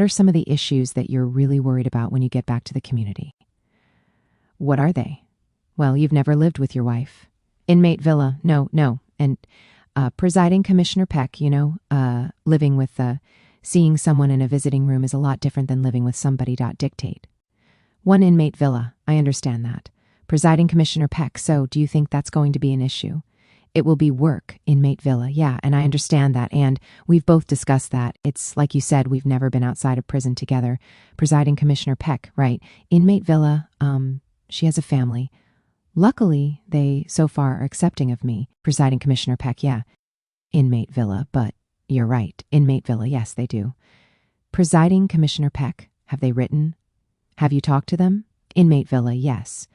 are some of the issues that you're really worried about when you get back to the community? What are they? Well, you've never lived with your wife. Inmate Villa, no. And Presiding Commissioner Peck, living with, seeing someone in a visiting room is a lot different than living with somebody. Dictate. One Inmate Villa, I understand that. Presiding Commissioner Peck, so do you think that's going to be an issue? It will be work, Inmate Villa, yeah, and I understand that, and we've both discussed that. It's like you said, we've never been outside of prison together. Presiding Commissioner Peck, right. Inmate Villa, she has a family. Luckily, they so far are accepting of me. Presiding Commissioner Peck, yeah. Inmate Villa, but you're right. Inmate Villa, yes, they do. Presiding Commissioner Peck, have they written? Have you talked to them? Inmate Villa, yes.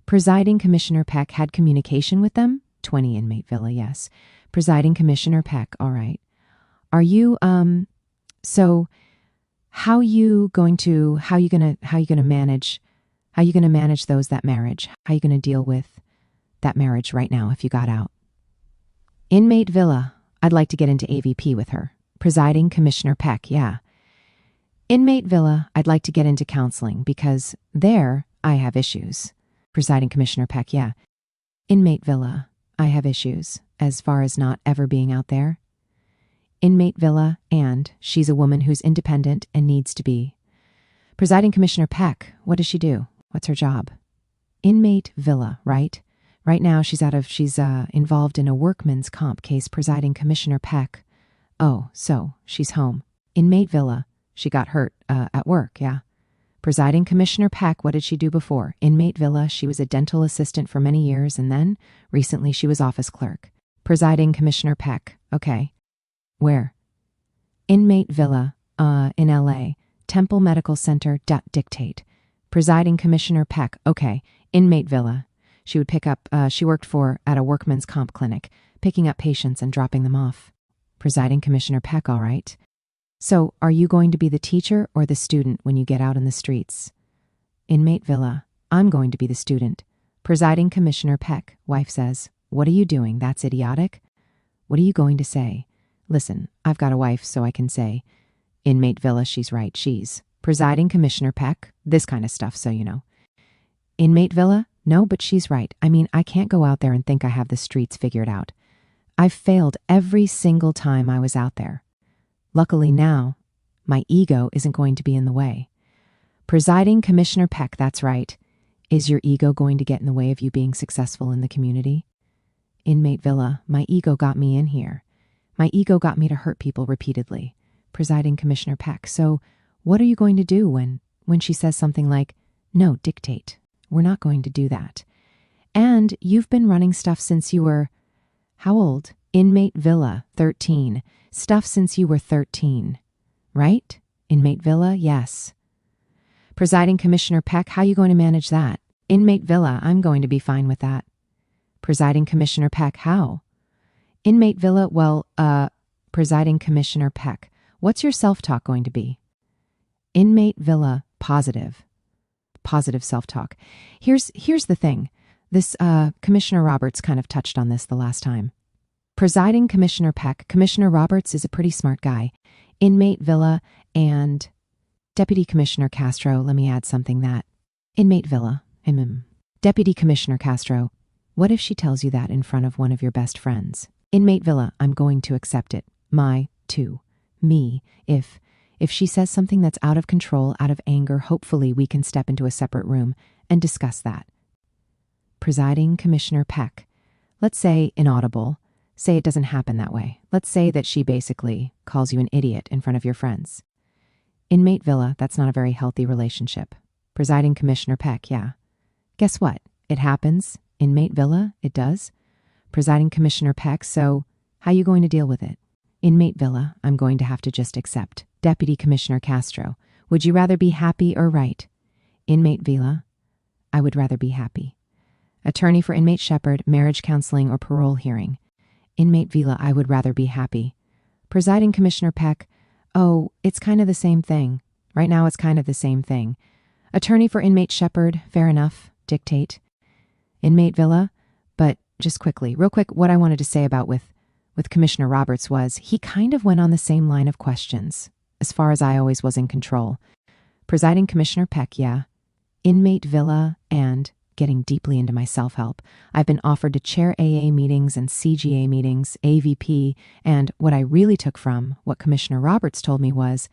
Presiding Commissioner Peck had communication with them? 20 Inmate Villa, yes. Presiding Commissioner Peck, all right. Are you, so how you going to manage that marriage? How are you going to deal with that marriage right now if you got out? Inmate Villa, I'd like to get into AVP with her. Presiding Commissioner Peck, yeah. Inmate Villa, I'd like to get into counseling because there I have issues. Presiding Commissioner Peck, yeah. Inmate Villa, I have issues as far as not ever being out there. Inmate Villa, and she's a woman who's independent and needs to be. Presiding Commissioner Peck, what does she do? What's her job? Inmate Villa, right? Right now she's involved in a workman's comp case. Presiding Commissioner Peck. Oh, so she's home. Inmate Villa, she got hurt at work, yeah. Presiding Commissioner Peck, what did she do before? Inmate Villa, she was a dental assistant for many years, and then recently she was office clerk. Presiding Commissioner Peck, okay. Where? Inmate Villa, in LA. Temple Medical Center, dictate. Presiding Commissioner Peck, okay. Inmate Villa. She would she worked at a workman's comp clinic, picking up patients and dropping them off. Presiding Commissioner Peck, all right. So, are you going to be the teacher or the student when you get out in the streets? Inmate Villa, I'm going to be the student. Presiding Commissioner Peck, wife says, what are you doing? That's idiotic. What are you going to say? Listen, I've got a wife, so I can say. Inmate Villa, she's right, she's. Presiding Commissioner Peck, this kind of stuff, so you know. Inmate Villa, no, but she's right. I mean, I can't go out there and think I have the streets figured out. I've failed every single time I was out there. Luckily now, my ego isn't going to be in the way. Presiding Commissioner Peck, that's right. Is your ego going to get in the way of you being successful in the community? Inmate Villa, my ego got me in here. My ego got me to hurt people repeatedly. Presiding Commissioner Peck, so what are you going to do when she says something like, no, dictate. We're not going to do that. And you've been running stuff since you were, how old? Inmate Villa, 13. Stuff since you were 13. Right? Inmate Villa, yes. Presiding Commissioner Peck, how are you going to manage that? Inmate Villa, I'm going to be fine with that. Presiding Commissioner Peck, how? Inmate Villa, well, Presiding Commissioner Peck, what's your self-talk going to be? Inmate Villa, positive. Positive self-talk. Here's the thing. This, Commissioner Roberts kind of touched on this the last time. Presiding Commissioner Peck, Commissioner Roberts is a pretty smart guy. Inmate Villa and Deputy Commissioner Castro, let me add something that. Inmate Villa, Deputy Commissioner Castro, what if she tells you that in front of one of your best friends? Inmate Villa, I'm going to accept it. Me, if she says something that's out of control, out of anger, hopefully we can step into a separate room and discuss that. Presiding Commissioner Peck, let's say inaudible. Say it doesn't happen that way. Let's say that she basically calls you an idiot in front of your friends. Inmate Villa, that's not a very healthy relationship. Presiding Commissioner Peck, yeah. Guess what? It happens. Inmate Villa, it does. Presiding Commissioner Peck, so how are you going to deal with it? Inmate Villa, I'm going to have to just accept. Deputy Commissioner Castro, would you rather be happy or right? Inmate Villa, I would rather be happy. Attorney for Inmate Shepherd, marriage counseling or parole hearing. Inmate Villa, I would rather be happy. Presiding Commissioner Peck, oh, it's kind of the same thing. Right now it's kind of the same thing. Attorney for Inmate Shepherd, fair enough, dictate. Inmate Villa, but just quickly, real quick, what I wanted to say about with Commissioner Roberts was he kind of went on the same line of questions, as far as I always was in control. Presiding Commissioner Peck, yeah. Inmate Villa and getting deeply into my self-help. I've been offered to chair AA meetings and CGA meetings, AVP, and what I really took from what Commissioner Roberts told me was,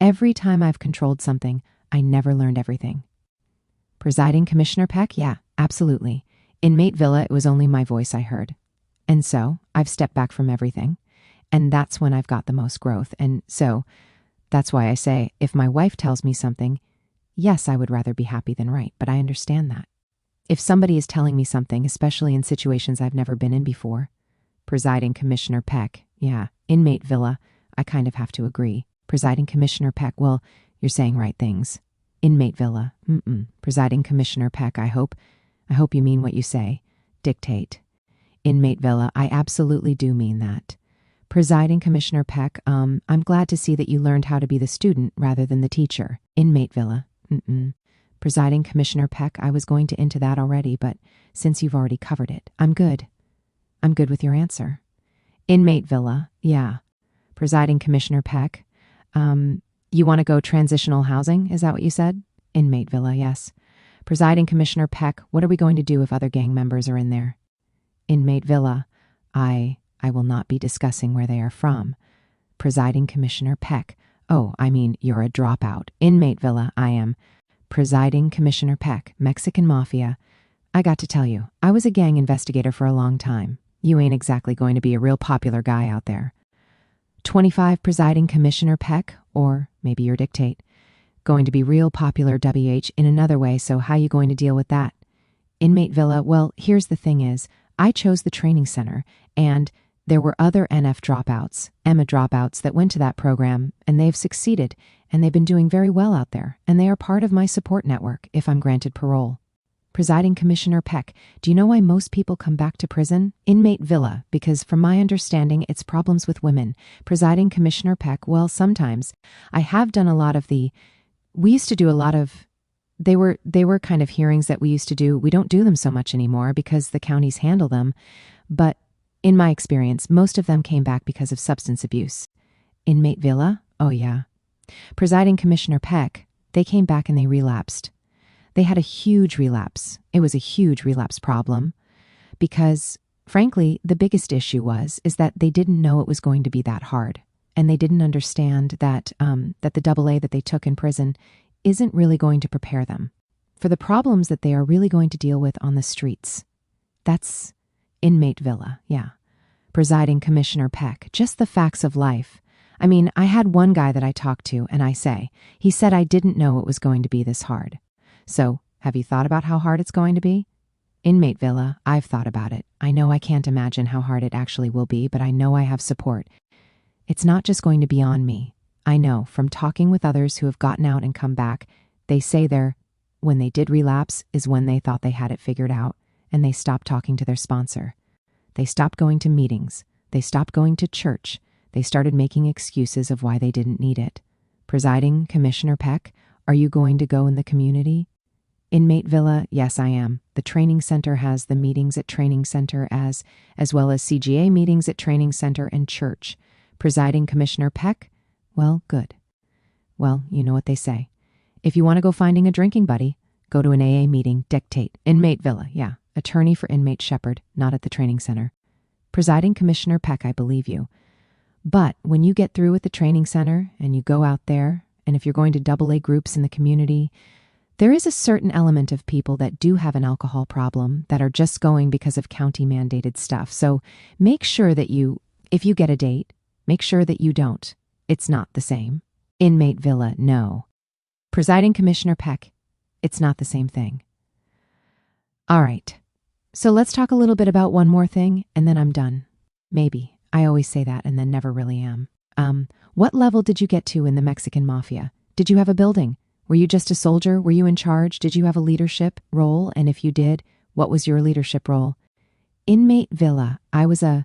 every time I've controlled something, I never learned everything. Presiding Commissioner Peck, yeah, absolutely. Inmate Villa, it was only my voice I heard. And so I've stepped back from everything, and that's when I've got the most growth. And so that's why I say, if my wife tells me something, yes, I would rather be happy than right, but I understand that. If somebody is telling me something, especially in situations I've never been in before, Presiding Commissioner Peck, yeah, Inmate Villa, I kind of have to agree. Presiding Commissioner Peck, well, you're saying right things. Inmate Villa, Presiding Commissioner Peck, I hope you mean what you say. Dictate. Inmate Villa, I absolutely do mean that. Presiding Commissioner Peck, I'm glad to see that you learned how to be the student rather than the teacher. Inmate Villa, Presiding Commissioner Peck, I was going to into that already, but since you've already covered it, I'm good. I'm good with your answer. Inmate Villa, yeah. Presiding Commissioner Peck, you want to go transitional housing, is that what you said? Inmate Villa, yes. Presiding Commissioner Peck, what are we going to do if other gang members are in there? Inmate Villa, I will not be discussing where they are from. Presiding Commissioner Peck. Oh, I mean, you're a dropout. Inmate Villa, I am. Presiding Commissioner Peck, Mexican Mafia. I got to tell you, I was a gang investigator for a long time. You ain't exactly going to be a real popular guy out there. 25 Presiding Commissioner Peck, or maybe your dictate. Going to be real popular WH in another way, so how you going to deal with that? Inmate Villa, well, here's the thing is, I chose the training center, and there were other NF dropouts, Emma dropouts that went to that program, and they've succeeded, and they've been doing very well out there, and they are part of my support network if I'm granted parole. Presiding Commissioner Peck, do you know why most people come back to prison? Inmate Villa, because from my understanding, it's problems with women. Presiding Commissioner Peck, well, sometimes. I have done a lot of we used to do a lot of, they were kind of hearings that we used to do. We don't do them so much anymore because the counties handle them. But in my experience, most of them came back because of substance abuse. Inmate Villa? Oh, yeah. Presiding Commissioner Peck, they came back and they relapsed. They had a huge relapse. It was a huge relapse problem because, frankly, the biggest issue is that they didn't know it was going to be that hard. And they didn't understand that the AA that they took in prison isn't really going to prepare them for the problems that they are really going to deal with on the streets. That's Inmate Villa, yeah. Presiding Commissioner Peck, just the facts of life. I mean, I had one guy that I talked to, and he said I didn't know it was going to be this hard. So, have you thought about how hard it's going to be? Inmate Villa, I've thought about it. I know I can't imagine how hard it actually will be, but I know I have support. It's not just going to be on me. I know from talking with others who have gotten out and come back, they say when they did relapse is when they thought they had it figured out, and they stopped talking to their sponsor. They stopped going to meetings. They stopped going to church. They started making excuses of why they didn't need it. Presiding Commissioner Peck, are you going to go in the community? Inmate Villa, yes, I am. The training center has the meetings at training center as well as CGA meetings at training center and church. Presiding Commissioner Peck, well, good. Well, you know what they say. If you want to go finding a drinking buddy, go to an AA meeting, dictate. Inmate Villa, yeah. Attorney for inmate Shepherd, not at the training center. Presiding Commissioner Peck, I believe you. But when you get through with the training center and you go out there, and if you're going to AA groups in the community, there is a certain element of people that do have an alcohol problem that are just going because of county mandated stuff. So make sure that if you get a date, make sure that you don't. It's not the same. Inmate Villa, no. Presiding Commissioner Peck, it's not the same thing. All right. So let's talk a little bit about one more thing, and then I'm done. Maybe. I always say that and then never really am. What level did you get to in the Mexican Mafia? Did you have a building? Were you just a soldier? Were you in charge? Did you have a leadership role? And if you did, what was your leadership role? Inmate Villa, I was a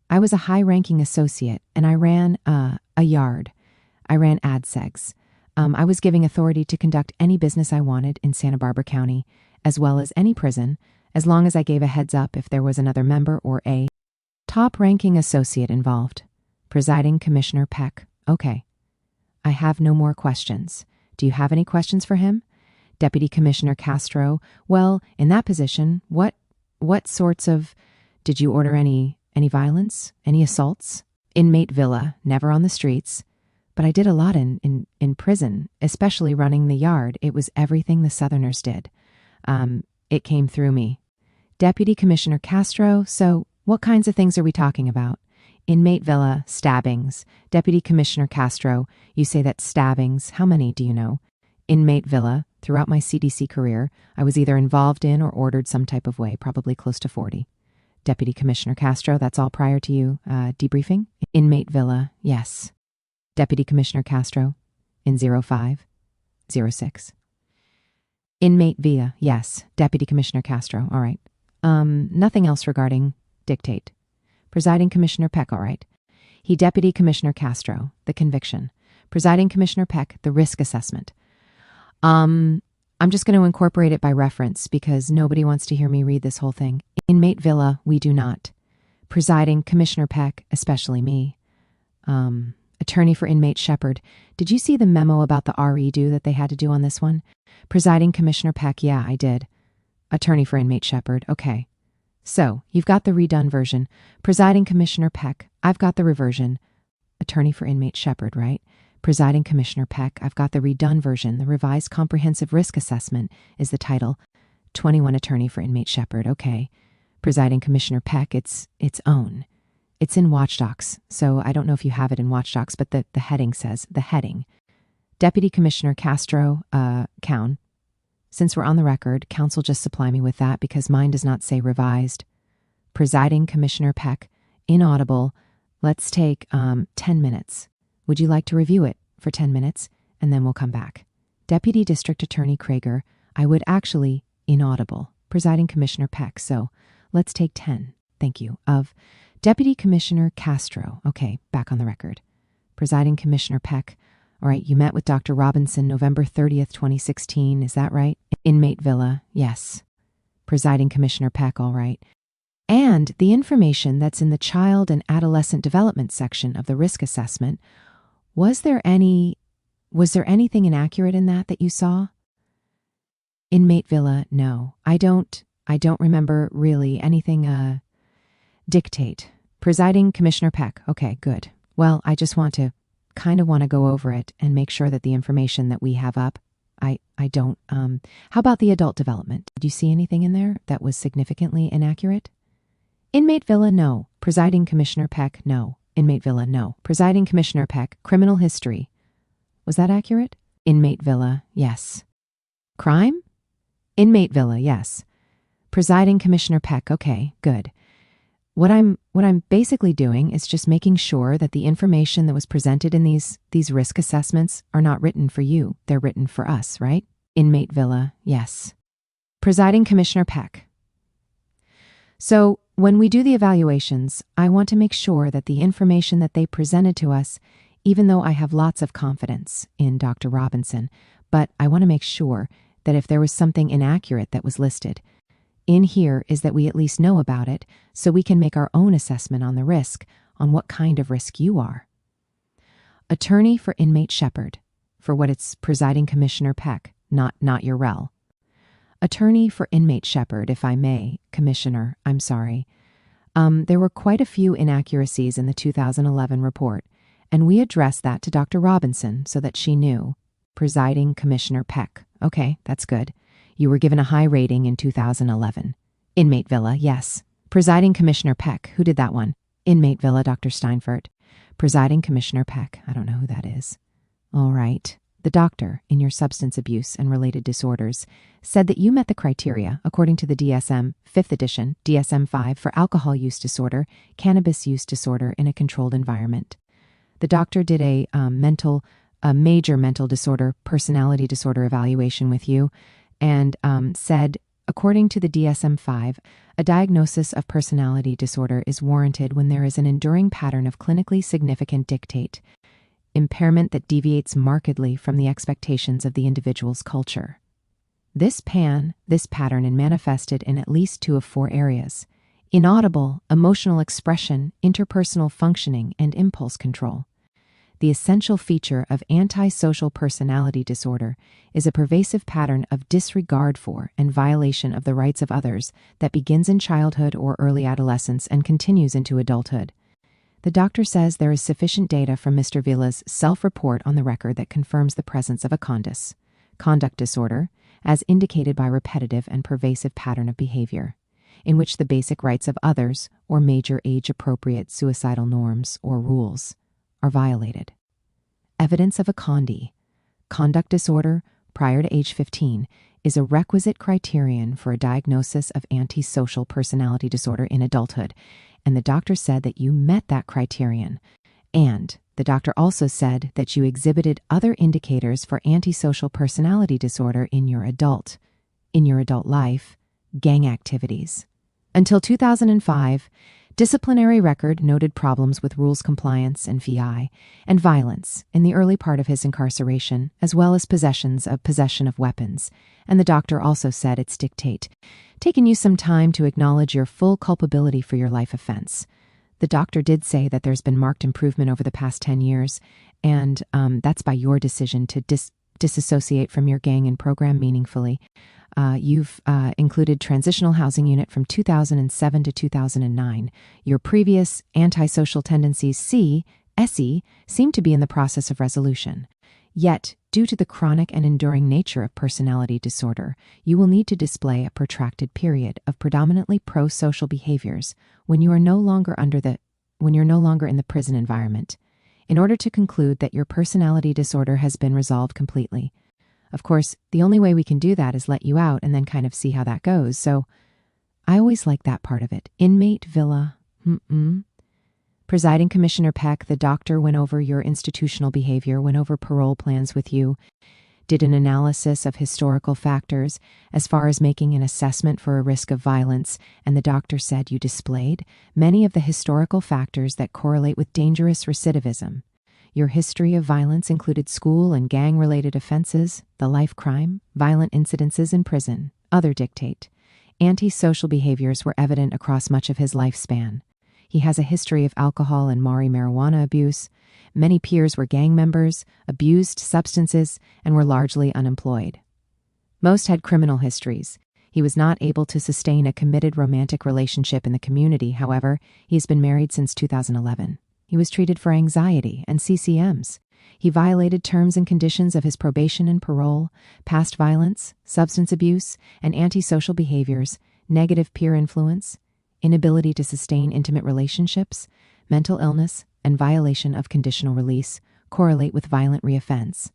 high-ranking associate, and I ran a yard. I ran AdSegs. I was giving authority to conduct any business I wanted in Santa Barbara County, as well as any prison, as long as I gave a heads up if there was another member or a top-ranking associate involved. Presiding Commissioner Peck, okay. I have no more questions. Do you have any questions for him? Deputy Commissioner Castro, well, in that position, what sorts of, did you order any violence, any assaults? Inmate Villa, never on the streets. But I did a lot in prison, especially running the yard. It was everything the Southerners did. It came through me. Deputy Commissioner Castro, so what kinds of things are we talking about? Inmate Villa, stabbings. Deputy Commissioner Castro, you say that stabbings. How many do you know? Inmate Villa, throughout my CDC career, I was either involved in or ordered some type of way, probably close to 40. Deputy Commissioner Castro, that's all prior to you debriefing? Inmate Villa, yes. Deputy Commissioner Castro, in 0506. Inmate Villa, yes. Deputy Commissioner Castro, all right. Nothing else regarding dictate. Presiding Commissioner Peck, all right. He Deputy Commissioner Castro, the conviction. Presiding Commissioner Peck, the risk assessment. I'm just going to incorporate it by reference because nobody wants to hear me read this whole thing. Inmate Villa, we do not. Presiding Commissioner Peck, especially me. Attorney for inmate Shepherd, did you see the memo about the RE-do that they had to do on this one? Presiding Commissioner Peck, yeah, I did. Attorney for inmate Shepherd, okay. So, you've got the redone version. Presiding Commissioner Peck, I've got the reversion. Attorney for Inmate Shepard, right? Presiding Commissioner Peck. I've got the redone version. The Revised Comprehensive Risk Assessment is the title. 21 Attorney for Inmate Shepard. Okay. Presiding Commissioner Peck, it's its own. It's in Watchdocs, so I don't know if you have it in Watchdocs, but the heading says, the heading. Deputy Commissioner Castro, Cown. Since we're on the record, counsel just supply me with that because mine does not say revised. Presiding Commissioner Peck, inaudible. Let's take 10 minutes. Would you like to review it for 10 minutes? And then we'll come back. Deputy District Attorney Krager, I would actually, inaudible. Presiding Commissioner Peck, so let's take 10. Thank you. Of Deputy Commissioner Castro. Okay, back on the record. Presiding Commissioner Peck. All right, you met with Dr. Robinson November 30th, 2016. Is that right? Inmate Villa. Yes. Presiding Commissioner Peck. All right. And the information that's in the Child and Adolescent Development section of the risk assessment, was there anything inaccurate in that you saw? Inmate Villa. No. I don't remember really anything dictate. Presiding Commissioner Peck. Okay, good. Well, I just want to go over it and make sure that the information that we have up, I don't, how about the adult development? Did you see anything in there that was significantly inaccurate? Inmate Villa, no. Presiding Commissioner Peck, no. Inmate Villa, no. Presiding Commissioner Peck, criminal history. Was that accurate? Inmate Villa, yes. Crime? Inmate Villa, yes. Presiding Commissioner Peck, okay, good. What I'm basically doing is just making sure that the information that was presented in these risk assessments are not written for you. They're written for us, right? Inmate Villa, yes. Presiding Commissioner Peck. So when we do the evaluations, I want to make sure that the information that they presented to us, even though I have lots of confidence in Dr. Robinson, but I want to make sure that if there was something inaccurate that was listed, in here is that we at least know about it so we can make our own assessment on the risk, on what kind of risk you are. Attorney for Inmate Shepard, for what it's Presiding Commissioner Peck, not your rel. Attorney for Inmate Shepard, if I may, Commissioner, I'm sorry. There were quite a few inaccuracies in the 2011 report, and we addressed that to Dr. Robinson so that she knew. Presiding Commissioner Peck. Okay, that's good. You were given a high rating in 2011. Inmate Villa, yes. Presiding Commissioner Peck, who did that one? Inmate Villa, Dr. Steinfurt. Presiding Commissioner Peck, I don't know who that is. All right. The doctor, in your substance abuse and related disorders, said that you met the criteria according to the DSM 5th edition, DSM-5 for alcohol use disorder, cannabis use disorder in a controlled environment. The doctor did a major mental disorder, personality disorder evaluation with you, and said, according to the DSM-5, a diagnosis of personality disorder is warranted when there is an enduring pattern of clinically significant dictate, impairment that deviates markedly from the expectations of the individual's culture. This pattern is manifested in at least 2 of 4 areas: inaudible, emotional expression, interpersonal functioning, and impulse control. The essential feature of antisocial personality disorder is a pervasive pattern of disregard for and violation of the rights of others that begins in childhood or early adolescence and continues into adulthood. The doctor says there is sufficient data from Mr. Villa's self-report on the record that confirms the presence of a conduct disorder, as indicated by repetitive and pervasive pattern of behavior, in which the basic rights of others or major age-appropriate suicidal norms or rules are violated. Evidence of a conduct disorder prior to age 15 is a requisite criterion for a diagnosis of antisocial personality disorder in adulthood, and the doctor said that you met that criterion. And the doctor also said that you exhibited other indicators for antisocial personality disorder in your adult life, gang activities. Until 2005, disciplinary record noted problems with rules compliance and VI, and violence in the early part of his incarceration, as well as possession of weapons. And the doctor also said it's taken you some time to acknowledge your full culpability for your life offense. The doctor did say that there's been marked improvement over the past 10 years, and that's by your decision to disassociate from your gang and program meaningfully. You've included transitional housing unit from 2007 to 2009. Your previous antisocial tendencies SE seemed to be in the process of resolution. Yet, due to the chronic and enduring nature of personality disorder, you will need to display a protracted period of predominantly pro-social behaviors when you're no longer in the prison environment, in order to conclude that your personality disorder has been resolved completely. Of course, the only way we can do that is let you out and then kind of see how that goes. So I always like that part of it. Inmate Villa. Presiding Commissioner Peck, the doctor went over your institutional behavior, went over parole plans with you, did an analysis of historical factors as far as making an assessment for a risk of violence, and the doctor said you displayed many of the historical factors that correlate with dangerous recidivism. Your history of violence included school and gang-related offenses, the life crime, violent incidences in prison, other dictate. Antisocial behaviors were evident across much of his lifespan. He has a history of alcohol and marijuana abuse. Many peers were gang members, abused substances, and were largely unemployed. Most had criminal histories. He was not able to sustain a committed romantic relationship in the community. However, he has been married since 2011. He was treated for anxiety and CCMs. He violated terms and conditions of his probation and parole, past violence, substance abuse, and antisocial behaviors, negative peer influence, inability to sustain intimate relationships, mental illness, and violation of conditional release correlate with violent reoffense.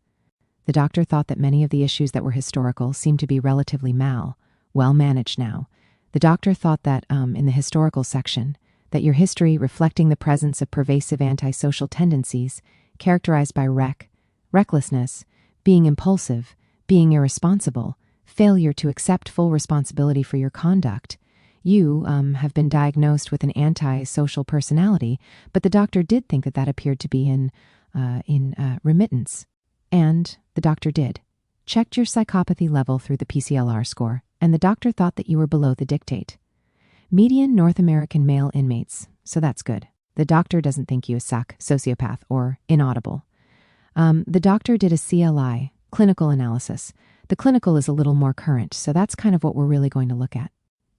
The doctor thought that many of the issues that were historical seemed to be relatively well managed now. The doctor thought that, in the historical section, that your history reflecting the presence of pervasive antisocial tendencies characterized by recklessness, being impulsive, being irresponsible, failure to accept full responsibility for your conduct. You have been diagnosed with an antisocial personality, but the doctor did think that appeared to be in remittance. And the doctor did. Checked your psychopathy level through the PCLR score, and the doctor thought that you were below the dictate. Median North American male inmates, so that's good. The doctor doesn't think you a sociopath, or inaudible. The doctor did a CLI, clinical analysis. The clinical is a little more current, so that's kind of what we're really going to look at.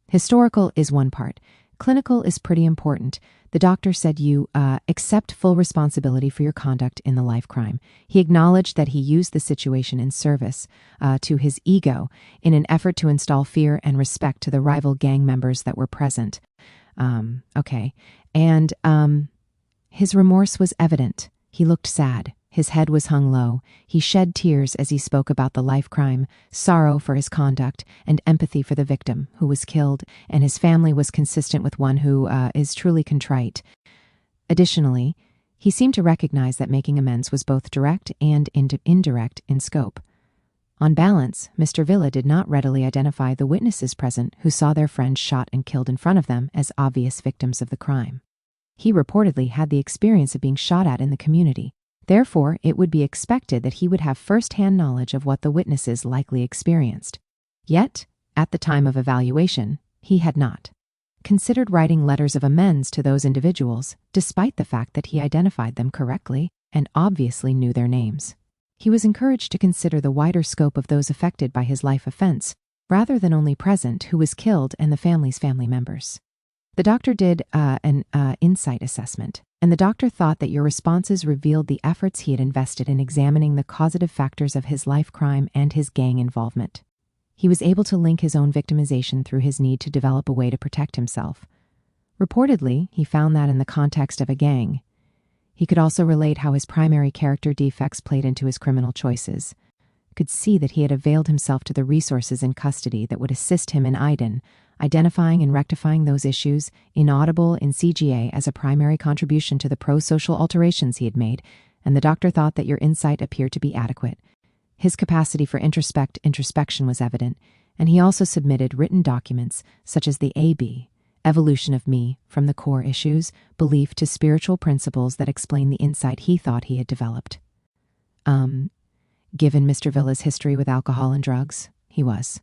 Historical is one part. Clinical is pretty important. The doctor said you accept full responsibility for your conduct in the life crime. He acknowledged that he used the situation in service to his ego in an effort to install fear and respect to the rival gang members that were present. And his remorse was evident. He looked sad. His head was hung low. He shed tears as he spoke about the life crime, sorrow for his conduct, and empathy for the victim who was killed, and his family was consistent with one who is truly contrite. Additionally, he seemed to recognize that making amends was both direct and indirect in scope. On balance, Mr. Villa did not readily identify the witnesses present who saw their friend shot and killed in front of them as obvious victims of the crime. He reportedly had the experience of being shot at in the community. Therefore, it would be expected that he would have first-hand knowledge of what the witnesses likely experienced. Yet, at the time of evaluation, he had not considered writing letters of amends to those individuals, despite the fact that he identified them correctly and obviously knew their names. He was encouraged to consider the wider scope of those affected by his life offense, rather than only present who was killed and the family's family members. The doctor did an insight assessment, and the doctor thought that your responses revealed the efforts he had invested in examining the causative factors of his life crime and his gang involvement. He was able to link his own victimization through his need to develop a way to protect himself. Reportedly, he found that in the context of a gang. He could also relate how his primary character defects played into his criminal choices. Could see that he had availed himself to the resources in custody that would assist him in identifying and rectifying those issues, inaudible in CGA as a primary contribution to the pro-social alterations he had made, and the doctor thought that your insight appeared to be adequate. His capacity for introspection was evident, and he also submitted written documents such as the AB, Evolution of Me, from the core issues, belief to spiritual principles that explain the insight he thought he had developed. Given Mr. Villa's history with alcohol and drugs, he was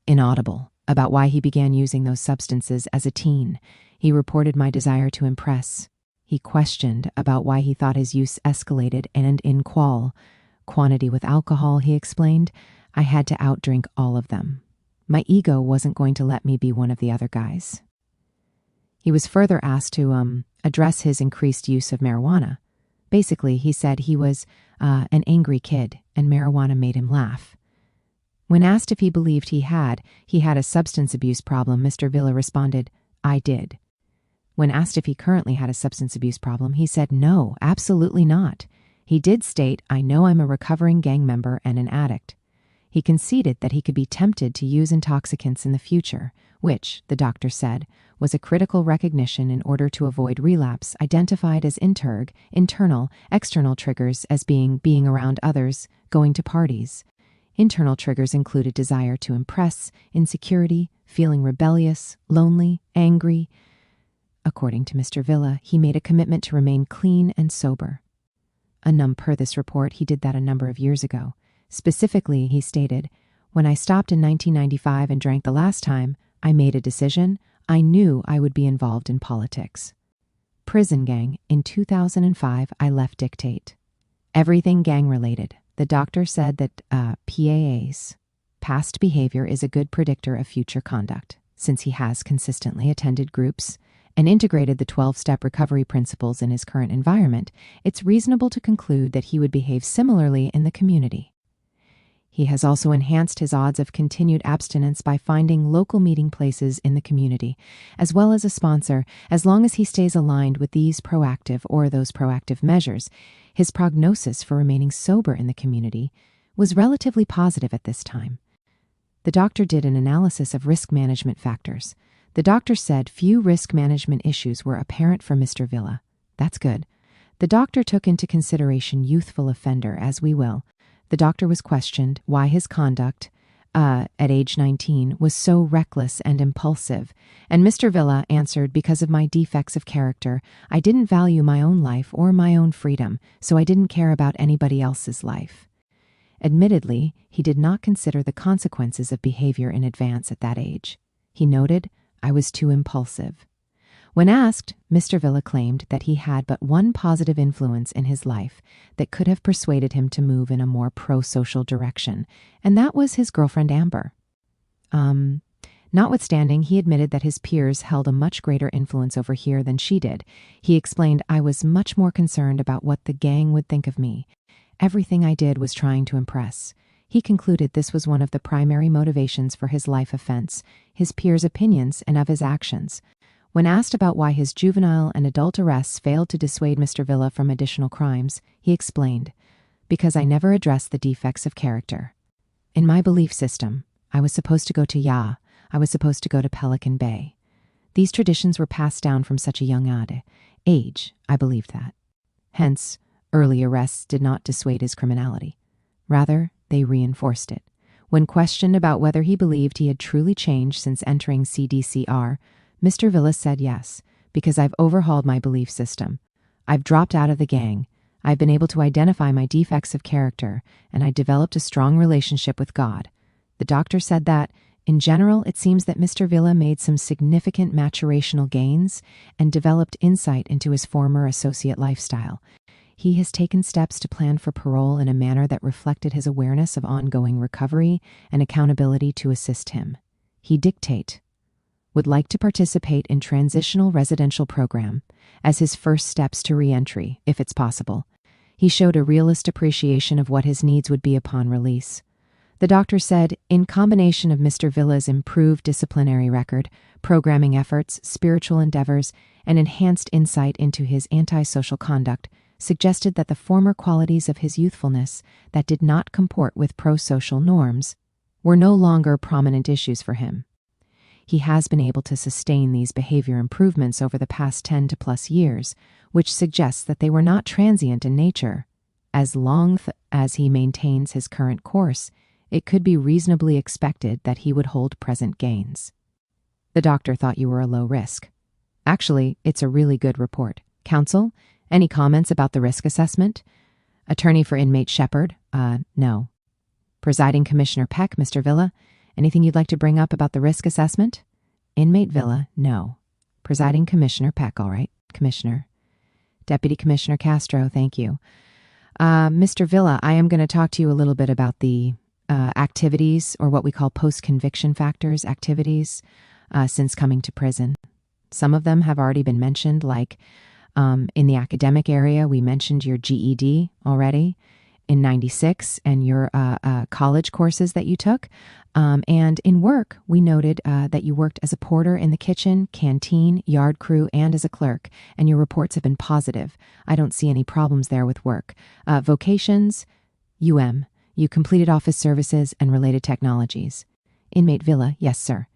inaudible about why he began using those substances as a teen. He reported my desire to impress. He questioned about why he thought his use escalated, and in quantity with alcohol, he explained, I had to outdrink all of them. My ego wasn't going to let me be one of the other guys. He was further asked to address his increased use of marijuana. Basically, he said he was an angry kid and marijuana made him laugh. When asked if he believed he had a substance abuse problem, Mr. Villa responded, "I did." When asked if he currently had a substance abuse problem, he said, "No, absolutely not." He did state, "I know I'm a recovering gang member and an addict." He conceded that he could be tempted to use intoxicants in the future, which, the doctor said, was a critical recognition in order to avoid relapse, identified as internal, external triggers as being around others, going to parties. Internal triggers included desire to impress, insecurity, feeling rebellious, lonely, angry. According to Mr. Villa, he made a commitment to remain clean and sober. Per this report, he did that a number of years ago. Specifically, he stated, "When I stopped in 1995 and drank the last time, I made a decision. I knew I would be involved in politics." Prison gang. In 2005, I left Dictate. Everything gang-related. The doctor said that PAA's past behavior is a good predictor of future conduct, since he has consistently attended groups and integrated the 12-step recovery principles in his current environment. It's reasonable to conclude that he would behave similarly in the community. He has also enhanced his odds of continued abstinence by finding local meeting places in the community, as well as a sponsor. As long as he stays aligned with those proactive measures, his prognosis for remaining sober in the community was relatively positive at this time. The doctor did an analysis of risk management factors. The doctor said few risk management issues were apparent for Mr. Villa. That's good. The doctor took into consideration youthful offender, as we will. The doctor was questioned why his conduct at age 19 was so reckless and impulsive, and Mr. Villa answered, "Because of my defects of character, I didn't value my own life or my own freedom, so I didn't care about anybody else's life." Admittedly, he did not consider the consequences of behavior in advance at that age. He noted, "I was too impulsive." When asked, Mr. Villa claimed that he had but one positive influence in his life that could have persuaded him to move in a more pro-social direction, and that was his girlfriend Amber. Notwithstanding, he admitted that his peers held a much greater influence over here than she did. He explained, "I was much more concerned about what the gang would think of me. Everything I did was trying to impress." He concluded this was one of the primary motivations for his life offense, his peers' opinions and of his actions. When asked about why his juvenile and adult arrests failed to dissuade Mr. Villa from additional crimes, he explained, "Because I never addressed the defects of character. In my belief system, I was supposed to go to I was supposed to go to Pelican Bay. These traditions were passed down from such a young age. I believed that. Hence, early arrests did not dissuade his criminality. Rather, they reinforced it." When questioned about whether he believed he had truly changed since entering CDCR, Mr. Villa said, "Yes, because I've overhauled my belief system. I've dropped out of the gang. I've been able to identify my defects of character, and I developed a strong relationship with God." The doctor said that, in general, it seems that Mr. Villa made some significant maturational gains and developed insight into his former associate lifestyle. He has taken steps to plan for parole in a manner that reflected his awareness of ongoing recovery and accountability to assist him. He would like to participate in transitional residential program as his first steps to reentry, if it's possible. He showed a realist appreciation of what his needs would be upon release. The doctor said, in combination of Mr. Villa's improved disciplinary record, programming efforts, spiritual endeavors, and enhanced insight into his antisocial conduct, suggested that the former qualities of his youthfulness that did not comport with pro-social norms were no longer prominent issues for him. He has been able to sustain these behavior improvements over the past 10 to plus years, which suggests that they were not transient in nature. As long as he maintains his current course, it could be reasonably expected that he would hold present gains. The doctor thought you were a low risk. Actually, it's a really good report. Counsel, any comments about the risk assessment? Attorney for Inmate Shepard? No. Presiding Commissioner Peck, Mr. Villa, anything you'd like to bring up about the risk assessment? Inmate Villa, no. Presiding Commissioner Peck, all right. Commissioner. Deputy Commissioner Castro, thank you. Mr. Villa, I am going to talk to you a little bit about the activities, or what we call post-conviction factors activities, since coming to prison. Some of them have already been mentioned, like In the academic area, we mentioned your GED already in 96 and your college courses that you took. And in work, we noted that you worked as a porter in the kitchen, canteen, yard crew, and as a clerk, and your reports have been positive. I don't see any problems there with work. Vocations, UM. You completed office services and related technologies. Inmate Villa, yes, sir.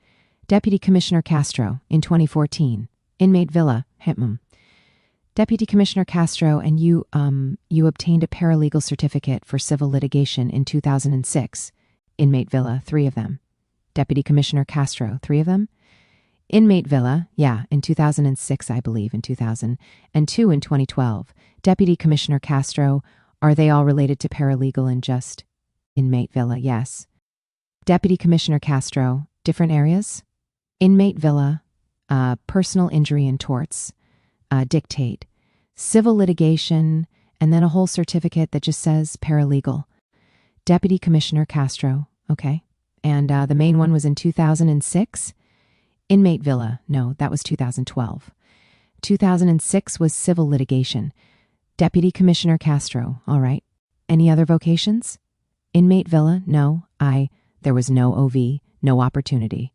Deputy Commissioner Castro, in 2014. Inmate Villa, Deputy Commissioner Castro, and you obtained a paralegal certificate for civil litigation in 2006. Inmate Villa, 3 of them. Deputy Commissioner Castro, 3 of them. Inmate Villa, yeah, in 2006, I believe, in 2000, and 2 in 2012. Deputy Commissioner Castro, are they all related to paralegal and just? Inmate Villa, yes. Deputy Commissioner Castro, different areas? Inmate Villa, personal injury and torts, dictate, civil litigation, and then a whole certificate that just says paralegal. Deputy Commissioner Castro, okay. And the main one was in 2006? Inmate Villa, no, that was 2012. 2006 was civil litigation. Deputy Commissioner Castro, all right. Any other vocations? Inmate Villa, no, there was no OV, no opportunity.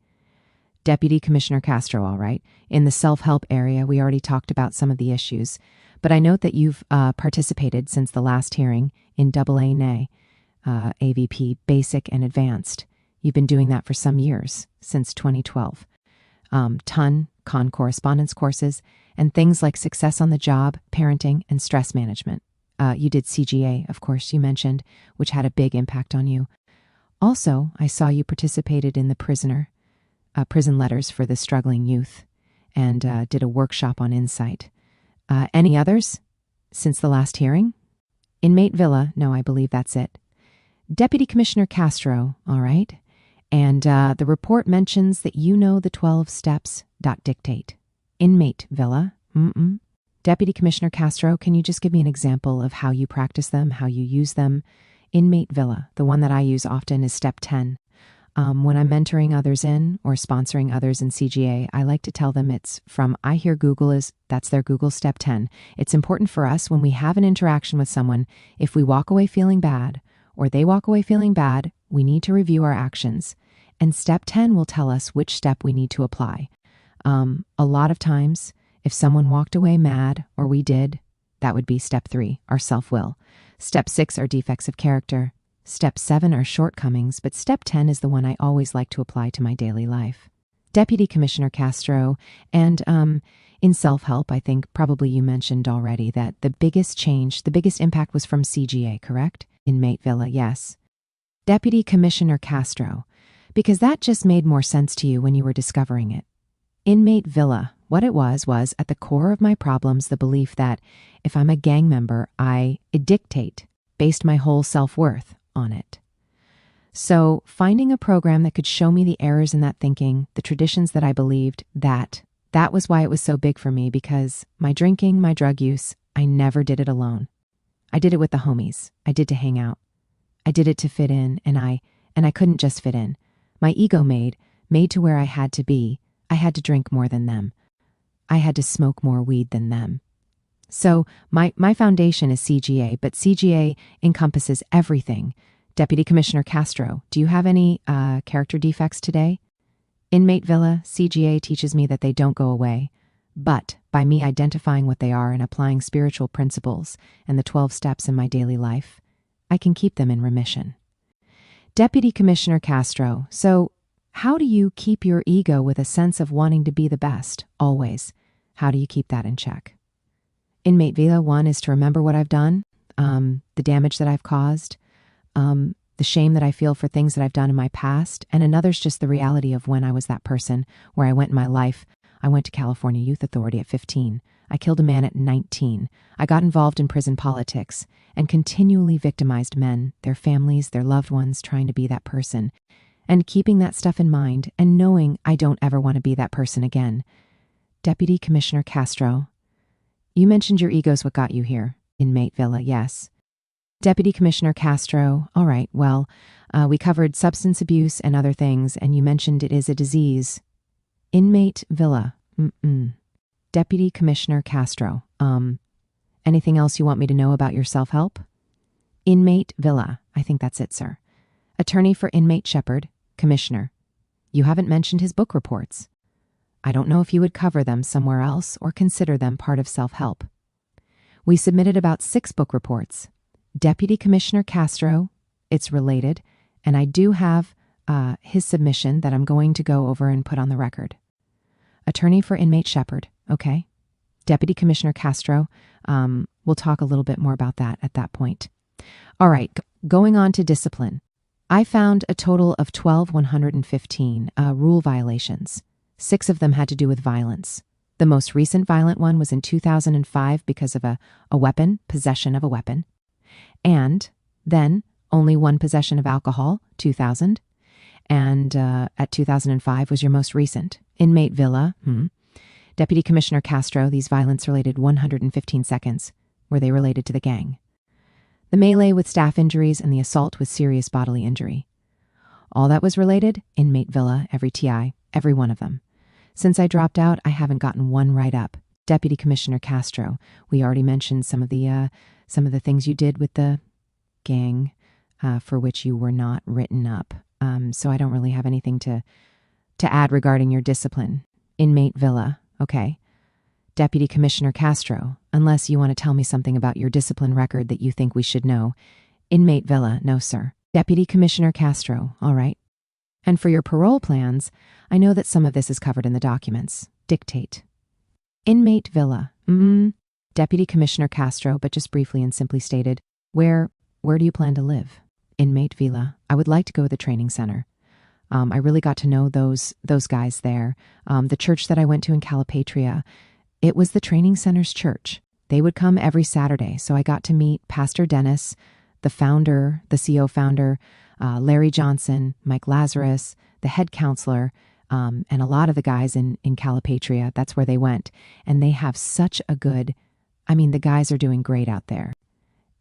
Deputy Commissioner Castro, all right. In the self-help area, we already talked about some of the issues, but I note that you've participated since the last hearing in AA NA, AVP, Basic and Advanced. You've been doing that for some years, since 2012. Con correspondence courses, and things like success on the job, parenting, and stress management. You did CGA, of course, you mentioned, which had a big impact on you. Also, I saw you participated in the prison letters for the struggling youth, and did a workshop on insight. Any others since the last hearing? Inmate Villa, no, I believe that's it. Deputy Commissioner Castro, all right. And the report mentions that you know the 12 steps. Dictate. Inmate Villa, Deputy Commissioner Castro, can you just give me an example of how you practice them, how you use them? Inmate Villa, the one that I use often is step 10. When I'm mentoring others in or sponsoring others in CGA, I like to tell them it's from I hear Google that's their Google step 10. It's important for us when we have an interaction with someone, if we walk away feeling bad or they walk away feeling bad, we need to review our actions. And step 10 will tell us which step we need to apply. A lot of times, if someone walked away mad, or we did, that would be step 3, our self-will. Step 6 are defects of character. Step 7 are shortcomings, but step 10 is the one I always like to apply to my daily life. Deputy Commissioner Castro, and in self-help, I think probably you mentioned already that the biggest impact was from CGA, correct? Inmate Villa, yes. Deputy Commissioner Castro, because that just made more sense to you when you were discovering it. Inmate Villa, what it was at the core of my problems the belief that if I'm a gang member, I dictate, based my whole self-worth on it. So finding a program that could show me the errors in that thinking, the traditions that I believed, that was why it was so big for me, because my drinking, my drug use, I never did it alone. I did it with the homies. I did to hang out. I did it to fit in, and I couldn't just fit in. My ego made to where I had to be. I had to drink more than them. I had to smoke more weed than them. So my foundation is CGA, but CGA encompasses everything. Deputy Commissioner Castro, do you have any character defects today? Inmate Villa, CGA teaches me that they don't go away, but by me identifying what they are and applying spiritual principles and the 12 steps in my daily life, I can keep them in remission. Deputy Commissioner Castro, so how do you keep your ego with a sense of wanting to be the best, always? How do you keep that in check? Inmate Villa, 1 is to remember what I've done, the damage that I've caused, the shame that I feel for things that I've done in my past, and another's just the reality of when I was that person, where I went in my life. I went to California Youth Authority at 15. I killed a man at 19. I got involved in prison politics and continually victimized men, their families, their loved ones, trying to be that person. And keeping that stuff in mind and knowing I don't ever want to be that person again. Deputy Commissioner Castro, you mentioned your ego's what got you here. Inmate Villa, yes. Deputy Commissioner Castro, all right, well, we covered substance abuse and other things, and you mentioned it is a disease. Inmate Villa, Deputy Commissioner Castro, Anything else you want me to know about your self-help? Inmate Villa. I think that's it, sir. Attorney for Inmate Shepherd, Commissioner. You haven't mentioned his book reports. I don't know if you would cover them somewhere else or consider them part of self-help. We submitted about 6 book reports. Deputy Commissioner Castro, it's related, and I do have his submission that I'm going to go over and put on the record. Attorney for Inmate Shepherd, okay. Deputy Commissioner Castro, we'll talk a little bit more about that at that point. All right, going on to discipline. I found a total of 115 rule violations. 6 of them had to do with violence. The most recent violent one was in 2005 because of a weapon, possession of a weapon. And then only 1 possession of alcohol, 2000. And at 2005 was your most recent. Inmate Villa, Deputy Commissioner Castro, these violence-related 115 seconds. Were they related to the gang? The melee with staff injuries and the assault with serious bodily injury. All that was related, Inmate Villa, every TI, every one of them. Since I dropped out, I haven't gotten one write-up. Deputy Commissioner Castro, we already mentioned some of the things you did with the gang for which you were not written up. So I don't really have anything to add regarding your discipline. Inmate Villa, okay. Deputy Commissioner Castro, unless you want to tell me something about your discipline record that you think we should know. Inmate Villa, no sir. Deputy Commissioner Castro, all right. And for your parole plans, I know that some of this is covered in the documents. Dictate. Inmate Villa, Deputy Commissioner Castro, but just briefly and simply stated, where do you plan to live? Inmate Villa, I would like to go to the training center. I really got to know those guys there. The church that I went to in Calipatria, it was the training center's church. They would come every Saturday, so I got to meet Pastor Dennis, the founder, the CO founder, Larry Johnson, Mike Lazarus, the head counselor, and a lot of the guys in Calipatria. That's where they went. And they have such a good, the guys are doing great out there.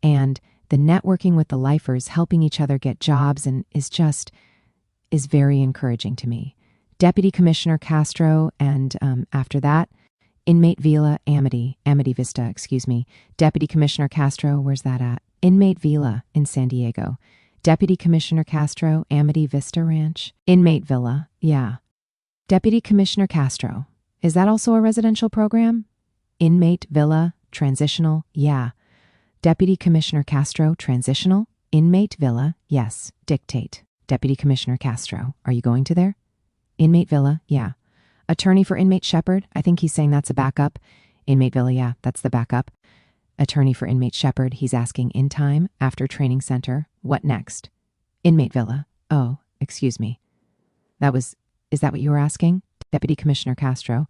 And the networking with the lifers, helping each other get jobs, and is very encouraging to me. Deputy Commissioner Castro, and after that, Inmate Villa, Amity Vista, Deputy Commissioner Castro, where's that at? Inmate Villa in San Diego. Deputy Commissioner Castro, Amity Vista Ranch. Inmate Villa, yeah. Deputy Commissioner Castro, is that also a residential program? Inmate Villa, transitional, yeah. Deputy Commissioner Castro, transitional. Inmate Villa, yes. Dictate. Deputy Commissioner Castro, are you going to there? Inmate Villa, yeah. Attorney for Inmate Shepherd, I think he's saying that's a backup. Inmate Villa, yeah, that's the backup. Attorney for Inmate Shepherd, he's asking in time, after training center, what next? Inmate Villa, oh, excuse me. Is that what you were asking? Deputy Commissioner Castro,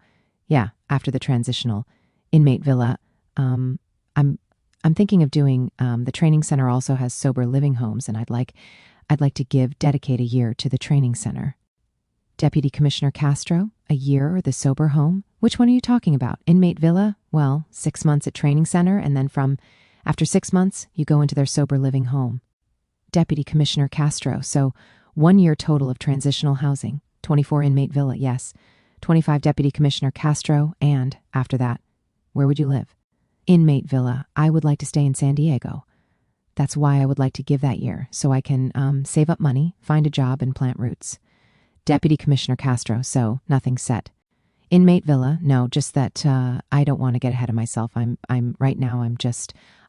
yeah, after the transitional. Inmate Villa, I'm thinking of doing, the training center also has sober living homes, and I'd like to dedicate a year to the training center. Deputy Commissioner Castro, a year or the sober home? Which one are you talking about? Inmate Villa? Well, 6 months at training center, and then after 6 months, you go into their sober living home. Deputy Commissioner Castro, so 1 year total of transitional housing. 24 Inmate Villa, yes. 25 Deputy Commissioner Castro, and after that, where would you live? Inmate Villa, I would like to stay in San Diego. That's why I would like to give that year, so I can save up money, find a job, and plant roots. Deputy Commissioner Castro, so nothing set. Inmate Villa, no, just that I don't want to get ahead of myself. I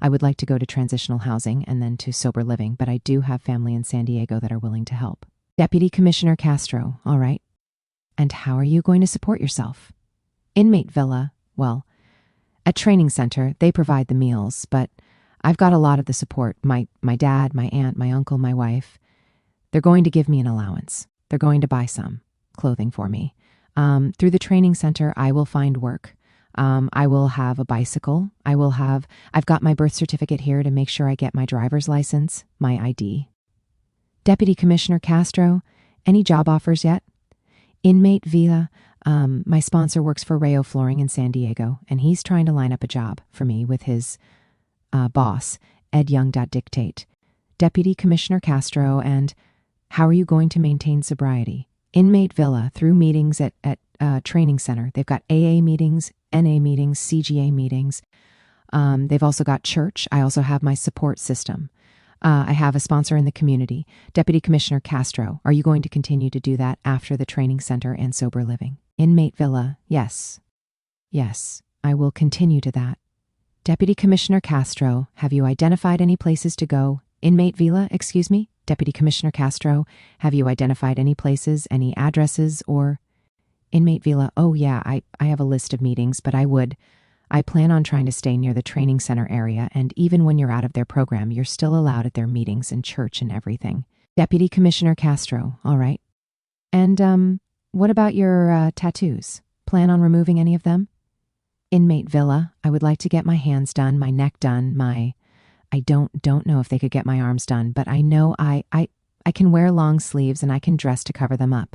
would like to go to transitional housing and then to sober living, but I do have family in San Diego that are willing to help. Deputy Commissioner Castro, all right. And how are you going to support yourself? Inmate Villa, well, at training center, they provide the meals, but I've got a lot of the support. My dad, my aunt, my uncle, my wife. They're going to give me an allowance. They're going to buy some clothing for me. Through the training center, I will find work. I will have a bicycle. I've got my birth certificate here to make sure I get my driver's license, my ID. Deputy Commissioner Castro, any job offers yet? Inmate Villa, my sponsor works for Rayo Flooring in San Diego, and he's trying to line up a job for me with his boss, Ed Young. Dictate. Deputy Commissioner Castro, and how are you going to maintain sobriety? Inmate Villa, through meetings at training center. They've got AA meetings, NA meetings, CGA meetings. They've also got church. I also have my support system. I have a sponsor in the community. Deputy Commissioner Castro, are you going to continue to do that after the training center and sober living? Inmate Villa, yes. Yes, I will continue to that. Deputy Commissioner Castro, have you identified any places to go? Inmate Villa, excuse me? Deputy Commissioner Castro, have you identified any places, any addresses, or... Inmate Villa, oh yeah, I have a list of meetings, but I plan on trying to stay near the training center area, and even when you're out of their program, you're still allowed at their meetings and church and everything. Deputy Commissioner Castro, all right. And, what about your tattoos? Plan on removing any of them? Inmate Villa, I would like to get my hands done, my neck done, I don't know if they could get my arms done, but I know I can wear long sleeves and I can dress to cover them up.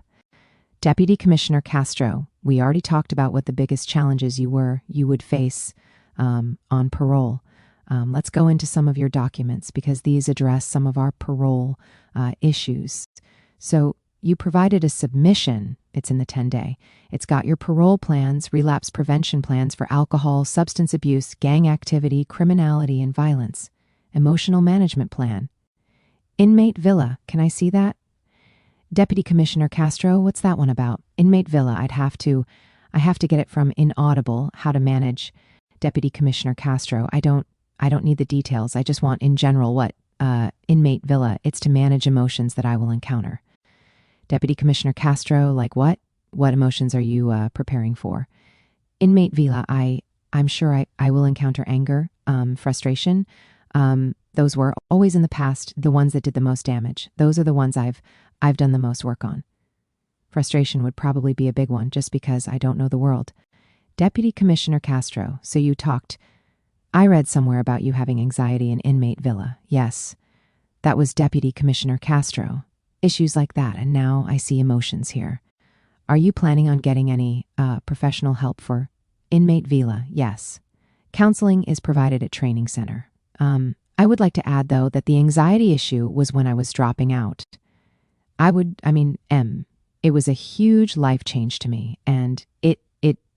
Deputy Commissioner Castro, we already talked about what the biggest challenges you would face on parole. Let's go into some of your documents because these address some of our parole issues. So you provided a submission. It's in the 10-day. It's got your parole plans, relapse prevention plans for alcohol, substance abuse, gang activity, criminality, and violence, emotional management plan. Inmate Villa, can I see that? Deputy Commissioner Castro, what's that one about? Inmate Villa, I have to get it from Inaudible, how to manage. Deputy Commissioner Castro, I don't need the details. I just want in general what, Inmate Villa, it's to manage emotions that I will encounter. Deputy Commissioner Castro, like what? What emotions are you preparing for? Inmate Villa, I'm sure I will encounter anger, frustration. Those were always in the past the ones that did the most damage. Those are the ones I've done the most work on. Frustration would probably be a big one just because I don't know the world. Deputy Commissioner Castro, so you talked. I read somewhere about you having anxiety in Inmate Villa. Yes, that was Deputy Commissioner Castro. Issues like that, and now I see emotions here. Are you planning on getting any professional help for Inmate Villa? Yes. Counseling is provided at training center. I would like to add, though, that the anxiety issue was when I was dropping out. It was a huge life change to me, and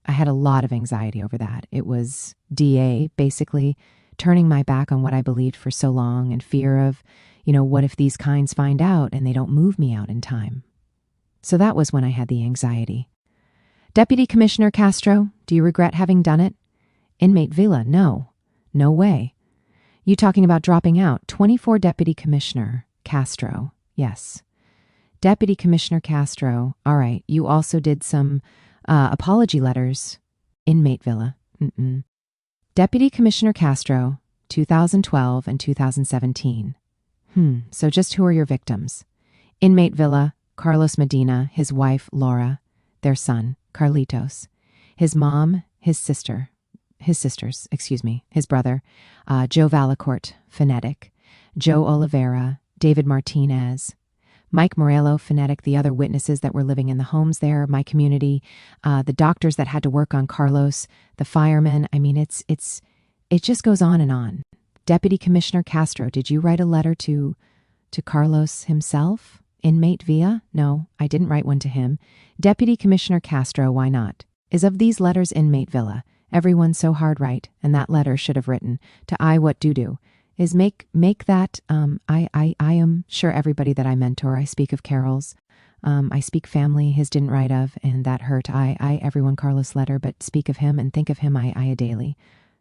I had a lot of anxiety over that. It was DA, basically, turning my back on what I believed for so long and fear of, what if these kinds find out and they don't move me out in time? So that was when I had the anxiety. Deputy Commissioner Castro, do you regret having done it? Inmate Villa, no. No way. You talking about dropping out? 24 Deputy Commissioner Castro, yes. Deputy Commissioner Castro, all right, you also did some apology letters. Inmate Villa, Deputy Commissioner Castro, 2012 and 2017. So just who are your victims? Inmate Villa, Carlos Medina, his wife, Laura, their son, Carlitos, his mom, his sisters, his brother, Joe Valacourt, phonetic, Joe Oliveira, David Martinez, Mike Morello, phonetic, the other witnesses that were living in the homes there, my community, the doctors that had to work on Carlos, the firemen. It just goes on and on. Deputy Commissioner Castro, did you write a letter to Carlos himself? Inmate Villa? No, I didn't write one to him. Deputy Commissioner Castro, why not? Is of these letters Inmate Villa? Everyone's so hard right, and that letter should have written to I what do is make that I am sure everybody that I mentor, I speak of Carol's, I speak family his didn't write of, and that hurt. I everyone Carlos letter, but speak of him and think of him I a daily.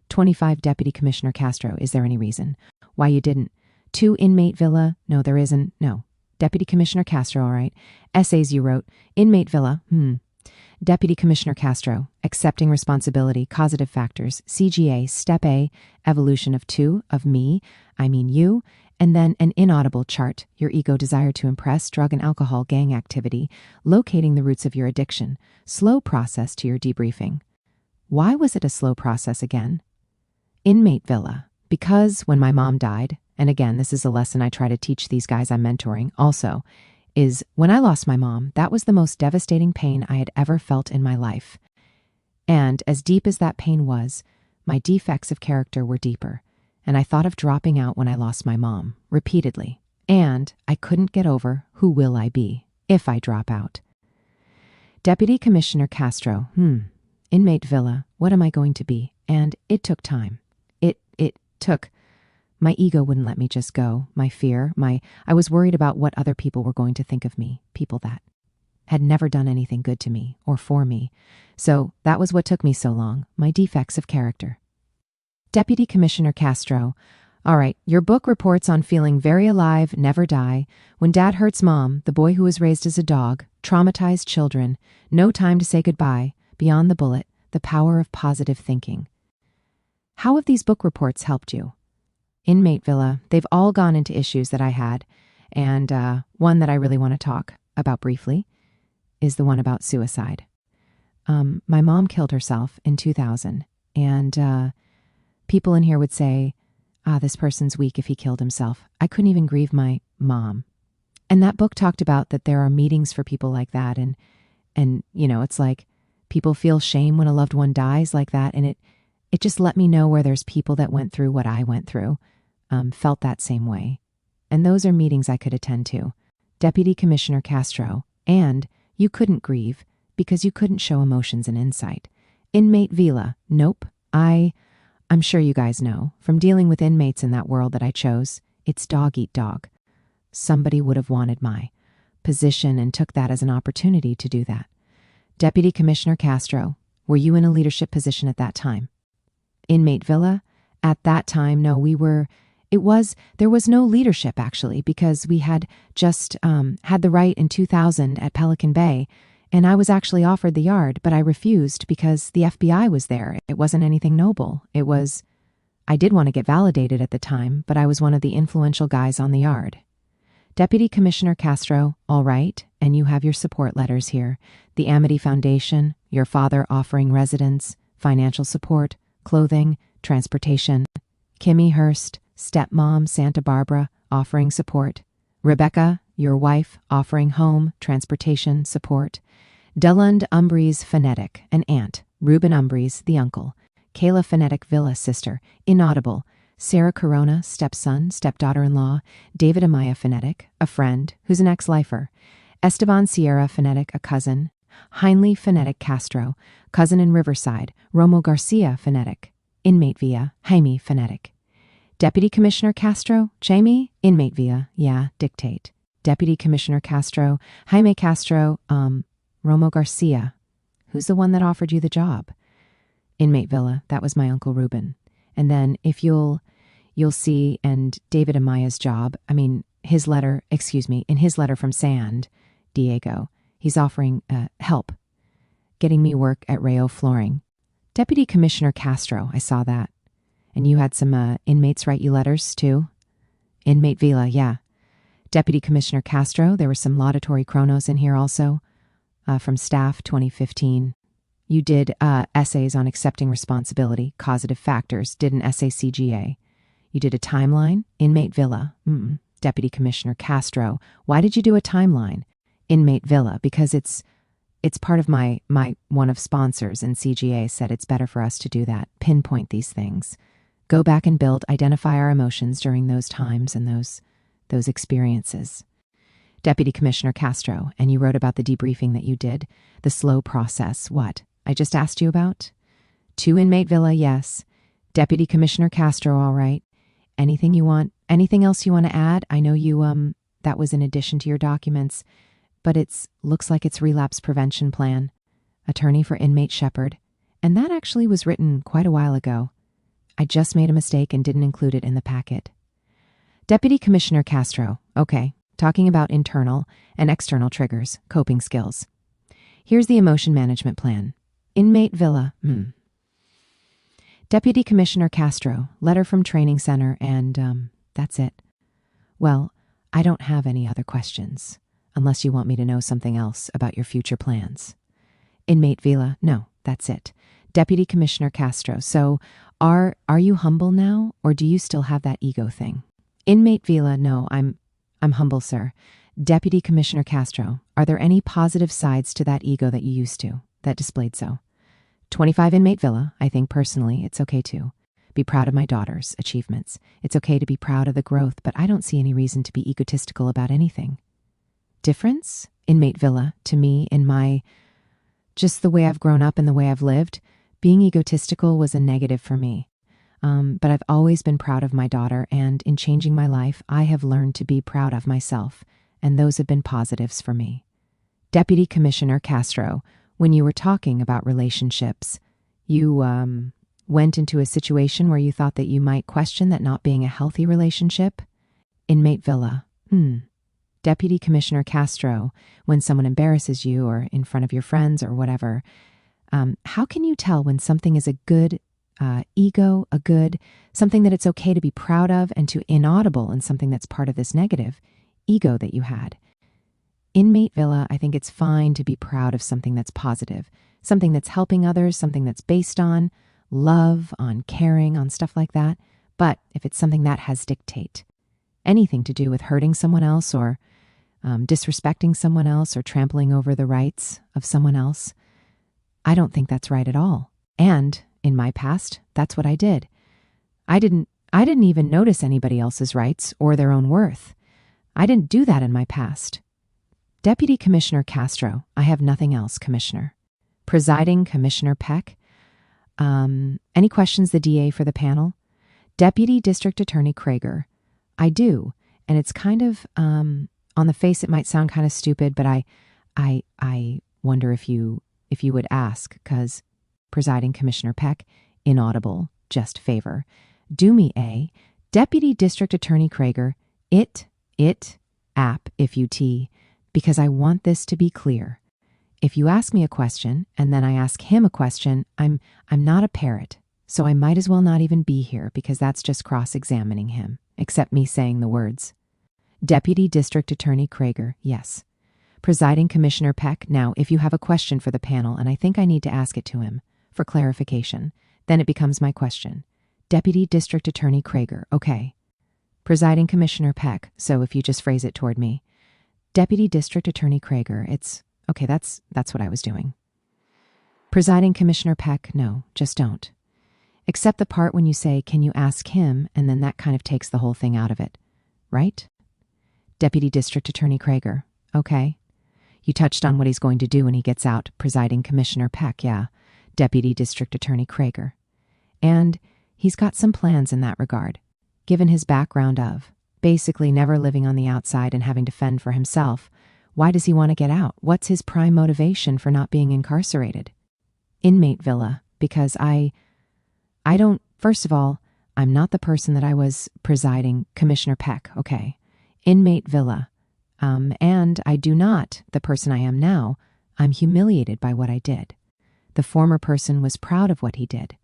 25 Deputy Commissioner Castro, is there any reason why you didn't? 2 Inmate Villa, no there isn't, no. Deputy Commissioner Castro, all right. Essays you wrote, Inmate Villa, Deputy Commissioner Castro, accepting responsibility, causative factors, CGA, step A, evolution of 2, of me, I mean you, and then an inaudible chart, your ego desire to impress, drug and alcohol, gang activity, locating the roots of your addiction, slow process to your debriefing. Why was it a slow process again? Inmate Villa, because when my mom died, and again, this is a lesson I try to teach these guys I'm mentoring also, is when I lost my mom, that was the most devastating pain I had ever felt in my life. And as deep as that pain was, my defects of character were deeper, and I thought of dropping out when I lost my mom, repeatedly, and I couldn't get over who will I be if I drop out. Deputy Commissioner Castro, Inmate Villa, what am I going to be? And it took time. It took. My ego wouldn't let me just go. My fear, I was worried about what other people were going to think of me, people that had never done anything good to me or for me. So that was what took me so long, my defects of character. Deputy Commissioner Castro, all right, your book reports on feeling very alive, never die, when dad hurts mom, the boy who was raised as a dog, traumatized children, no time to say goodbye, beyond the bullet, the power of positive thinking. How have these book reports helped you? Inmate Villa, they've all gone into issues that I had, and one that I really want to talk about briefly is the one about suicide. My mom killed herself in 2000, and people in here would say, this person's weak if he killed himself. I couldn't even grieve my mom. And that book talked about that there are meetings for people like that, and it's like people feel shame when a loved one dies like that, and it just let me know where there's people that went through what I went through, felt that same way. And those are meetings I could attend to. Deputy Commissioner Castro, and you couldn't grieve because you couldn't show emotions and insight. Inmate Villa, nope. I'm sure you guys know, from dealing with inmates in that world that I chose, it's dog eat dog. Somebody would have wanted my position and took that as an opportunity to do that. Deputy Commissioner Castro, were you in a leadership position at that time? Inmate Villa, at that time, no, there was no leadership actually, because we had just had the right in 2000 at Pelican Bay, and I was actually offered the yard, but I refused because the FBI was there. It wasn't anything noble. I did want to get validated at the time, but I was one of the influential guys on the yard. Deputy Commissioner Castro, all right, and you have your support letters here. The Amity Foundation, your father offering residence, financial support, clothing, transportation. Kimmy Hurst, stepmom Santa Barbara, offering support. Rebecca, your wife, offering home, transportation, support. Delund Umbries Phonetic, an aunt. Reuben Umbries, the uncle. Kayla Phonetic Villa, sister. Inaudible. Sarah Corona, stepson, stepdaughter-in-law. David Amaya Phonetic, a friend, who's an ex-lifer. Esteban Sierra Phonetic, a cousin. Heinley Phonetic Castro, cousin in Riverside. Romo Garcia Phonetic. Inmate Villa, Jaime Phonetic. Deputy Commissioner Castro, Jamie, Inmate Villa, yeah, dictate. Deputy Commissioner Castro, Jaime Castro, Romo Garcia. Who's the one that offered you the job? Inmate Villa, that was my Uncle Reuben. And then if you'll see, and David Amaya's job, in his letter from San Diego, he's offering help, getting me work at Rayo Flooring. Deputy Commissioner Castro, I saw that. And you had some inmates write you letters, too? Inmate Villa, yeah. Deputy Commissioner Castro, there were some laudatory chronos in here also, from staff 2015. You did essays on accepting responsibility, causative factors, did an essay CGA. You did a timeline, Inmate Villa. Deputy Commissioner Castro, why did you do a timeline? Inmate Villa, because it's part of my one of sponsors in CGA said it's better for us to do that, pinpoint these things. Go back and identify our emotions during those times and those experiences. Deputy Commissioner Castro, and you wrote about the debriefing that you did, the slow process. What? I just asked you about? 2 Inmate Villa, yes. Deputy Commissioner Castro, all right. Anything else you want to add? I know you, that was in addition to your documents, but looks like it's relapse prevention plan. Attorney for Inmate Shepherd. And that actually was written quite a while ago. I just made a mistake and didn't include it in the packet. Deputy Commissioner Castro, okay, talking about internal and external triggers, coping skills. Here's the emotion management plan. Inmate Villa, Deputy Commissioner Castro, letter from training center, and that's it. Well, I don't have any other questions, unless you want me to know something else about your future plans. Inmate Villa, no, that's it. Deputy Commissioner Castro, so are you humble now, or do you still have that ego thing? Inmate Villa, no, I'm humble, sir. Deputy Commissioner Castro, are there any positive sides to that ego that you used to, that displayed so? 25 Inmate Villa, I think personally it's okay to be proud of my daughter's achievements. It's okay to be proud of the growth, but I don't see any reason to be egotistical about anything. Difference? Inmate Villa, to me, in just the way I've grown up and the way I've lived, being egotistical was a negative for me. But I've always been proud of my daughter, and in changing my life, I have learned to be proud of myself, and those have been positives for me. Deputy Commissioner Castro, when you were talking about relationships, you went into a situation where you thought that you might question that not being a healthy relationship? Inmate Villa. Deputy Commissioner Castro, when someone embarrasses you or in front of your friends or whatever, how can you tell when something is a good ego, something that it's okay to be proud of, and to inaudible and something that's part of this negative ego that you had? Inmate Villa, I think it's fine to be proud of something that's positive, something that's helping others, something that's based on love, on caring, on stuff like that. But if it's something that has dictate, anything to do with hurting someone else or disrespecting someone else or trampling over the rights of someone else, I don't think that's right at all. And in my past, that's what I did. I didn't even notice anybody else's rights or their own worth. I didn't do that in my past. Deputy Commissioner Castro, I have nothing else, Commissioner. Presiding Commissioner Peck, any questions the DA for the panel? Deputy District Attorney Krager, I do, and it's kind of, on the face it might sound kind of stupid, but I wonder if you would ask, because Presiding Commissioner Peck, inaudible, just favor. Do me a Deputy District Attorney Krager, app, if you t, because I want this to be clear. If you ask me a question and then I ask him a question, I'm not a parrot, so I might as well not even be here because that's just cross-examining him, except me saying the words. Deputy District Attorney Krager, yes. Presiding Commissioner Peck, now if you have a question for the panel and I think I need to ask it to him for clarification, then it becomes my question. Deputy District Attorney Krager, okay. Presiding Commissioner Peck, so if you just phrase it toward me. Deputy District Attorney Krager, it's, okay, that's what I was doing. Presiding Commissioner Peck, no, just don't. Except the part when you say, can you ask him, and then that kind of takes the whole thing out of it, right? Deputy District Attorney Krager, okay. You touched on what he's going to do when he gets out, Presiding Commissioner Peck, yeah. Deputy District Attorney Krager. And he's got some plans in that regard, given his background of basically never living on the outside and having to fend for himself. Why does he want to get out? What's his prime motivation for not being incarcerated? Inmate Villa, because I don't, first of all, I'm not the person that I was presiding Commissioner Peck, okay. Inmate Villa, and I do not the person I am now. I'm humiliated by what I did. The former person was proud of what he did.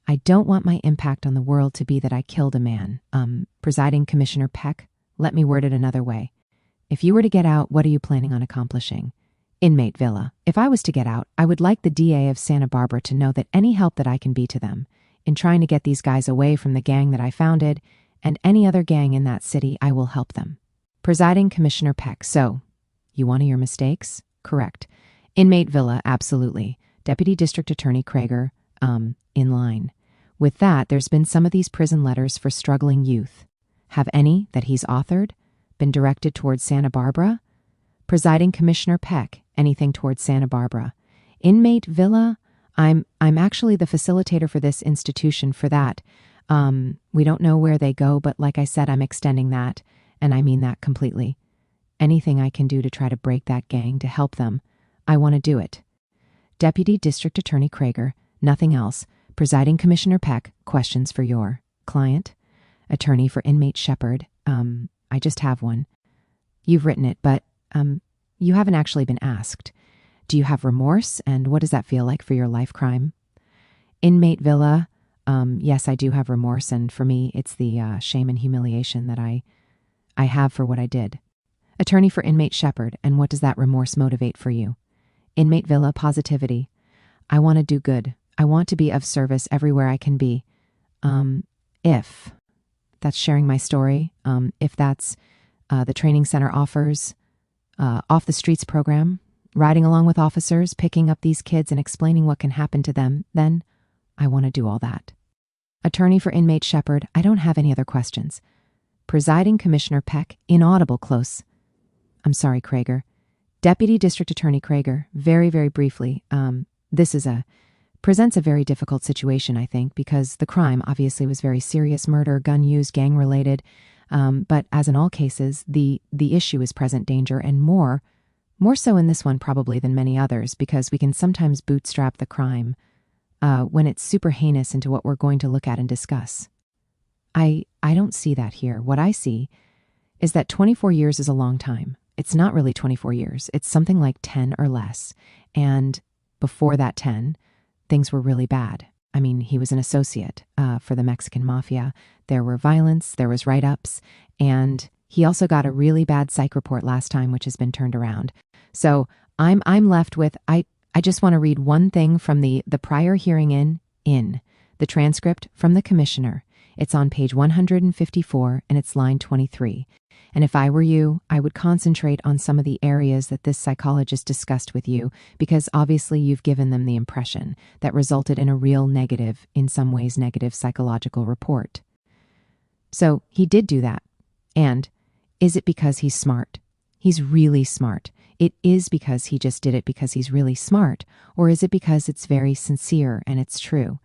I don't want my impact on the world to be that I killed a man. Presiding Commissioner Peck, let me word it another way. If you were to get out, what are you planning on accomplishing? Inmate Villa, if I was to get out, I would like the DA of Santa Barbara to know that any help that I can be to them in trying to get these guys away from the gang that I founded and any other gang in that city, I will help them. Presiding Commissioner Peck, so, you want to your mistakes? Correct. Inmate Villa, absolutely. Deputy District Attorney Krager, in line. With that, there's been some of these prison letters for struggling youth. Have any that he's authored been directed towards Santa Barbara? Presiding Commissioner Peck, anything towards Santa Barbara? Inmate Villa, I'm actually the facilitator for this institution for that. We don't know where they go, but like I said, I'm extending that, and I mean that completely. Anything I can do to try to break that gang, to help them, I want to do it. Deputy District Attorney Krager, nothing else. Presiding Commissioner Peck, questions for your client. Attorney for Inmate Shepard, I just have one. You've written it, but you haven't actually been asked. Do you have remorse, and what does that feel like for your life crime? Inmate Villa, yes, I do have remorse, and for me, it's the shame and humiliation that I have for what I did. Attorney for Inmate Shepard, and what does that remorse motivate for you? Inmate Villa, positivity. I want to do good. I want to be of service everywhere I can be. If that's sharing my story, if that's the training center offers off the streets program, riding along with officers, picking up these kids and explaining what can happen to them, then I want to do all that. Attorney for Inmate Shepard, I don't have any other questions. Presiding Commissioner Peck, inaudible close. I'm sorry, Krager. Deputy District Attorney Krager, very, very briefly, this is a presents a very difficult situation, I think, because the crime obviously was very serious murder, gun use, gang-related. But as in all cases, the issue is present danger, and more so in this one probably than many others, because we can sometimes bootstrap the crime when it's super heinous into what we're going to look at and discuss. I don't see that here. What I see is that 24 years is a long time. It's not really 24 years. It's something like 10 or less. And before that 10, things were really bad. I mean, he was an associate for the Mexican Mafia. There were violence, there was write-ups, and he also got a really bad psych report last time, which has been turned around. So I'm left with, I just want to read one thing from the prior hearing in the transcript from the commissioner. It's on page 154, and it's line 23. And if I were you, I would concentrate on some of the areas that this psychologist discussed with you, because obviously you've given them the impression that resulted in a real negative, in some ways negative psychological report. So he did do that. And is it because he's smart? He's really smart. It is because he just did it because he's really smart, or is it because it's very sincere and it's true?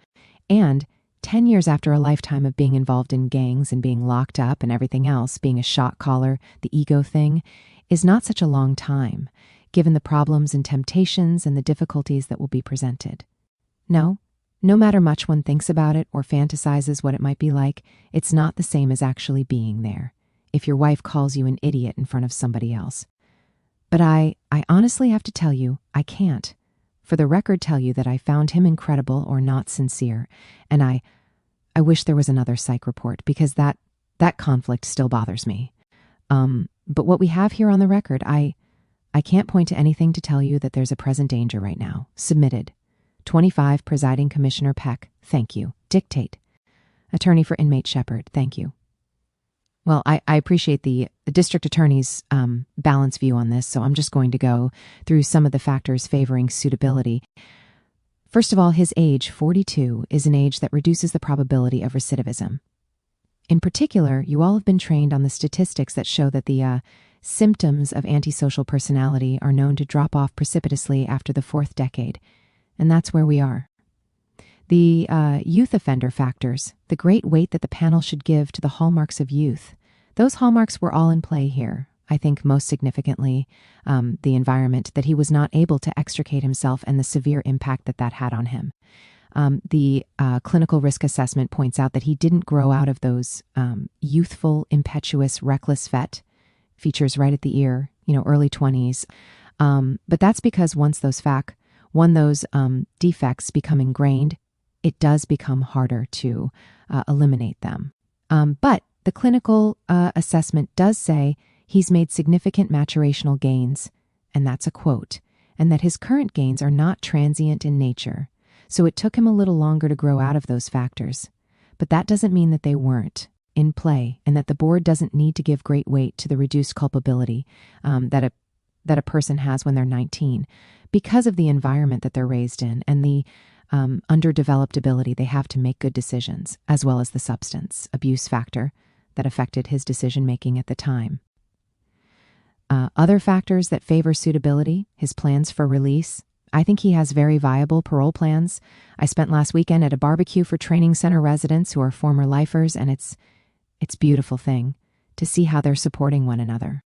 And 10 years after a lifetime of being involved in gangs and being locked up and everything else, being a shot caller, the ego thing, is not such a long time, given the problems and temptations and the difficulties that will be presented. No matter much one thinks about it or fantasizes what it might be like, it's not the same as actually being there, if your wife calls you an idiot in front of somebody else. But I honestly have to tell you, I can't, for the record, tell you that I found him incredible or not sincere, and I wish there was another psych report, because that conflict still bothers me. But what we have here on the record, I can't point to anything to tell you that there's a present danger right now. Submitted. 25, Presiding Commissioner Peck, thank you. Dictate. Attorney for Inmate Shepard, thank you. Well, I appreciate the district attorney's balanced view on this, so I'm just going to go through some of the factors favoring suitability. First of all, his age, 42, is an age that reduces the probability of recidivism. In particular, you all have been trained on the statistics that show that the symptoms of antisocial personality are known to drop off precipitously after the 4th decade, and that's where we are. The youth offender factors, the great weight that the panel should give to the hallmarks of youth, those hallmarks were all in play here. I think most significantly, the environment, that he was not able to extricate himself and the severe impact that had on him. The clinical risk assessment points out that he didn't grow out of those youthful, impetuous, reckless fet features right at the ear, early 20s. But that's because once those defects become ingrained, it does become harder to eliminate them. But the clinical assessment does say he's made significant maturational gains, and that's a quote, and that his current gains are not transient in nature. So it took him a little longer to grow out of those factors. But that doesn't mean that they weren't in play, and that the board doesn't need to give great weight to the reduced culpability that a person has when they're 19, because of the environment that they're raised in and the underdeveloped ability they have to make good decisions, as well as the substance abuse factor that affected his decision-making at the time. Other factors that favor suitability, his plans for release. I think he has very viable parole plans. I spent last weekend at a barbecue for training center residents who are former lifers, and it's a beautiful thing to see how they're supporting one another.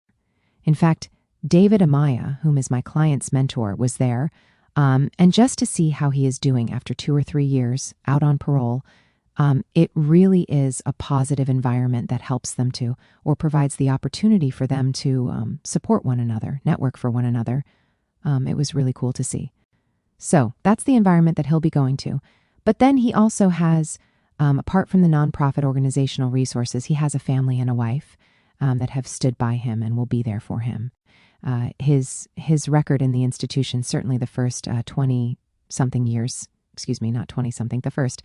In fact, David Amaya, whom is my client's mentor, was there, and just to see how he is doing after 2 or 3 years out on parole, it really is a positive environment that helps them to, or provides the opportunity for them to support one another, network for one another. It was really cool to see. So that's the environment that he'll be going to. But then he also has, apart from the nonprofit organizational resources, he has a family and a wife that have stood by him and will be there for him. His record in the institution, certainly the first 20-something years, not 20-something, the first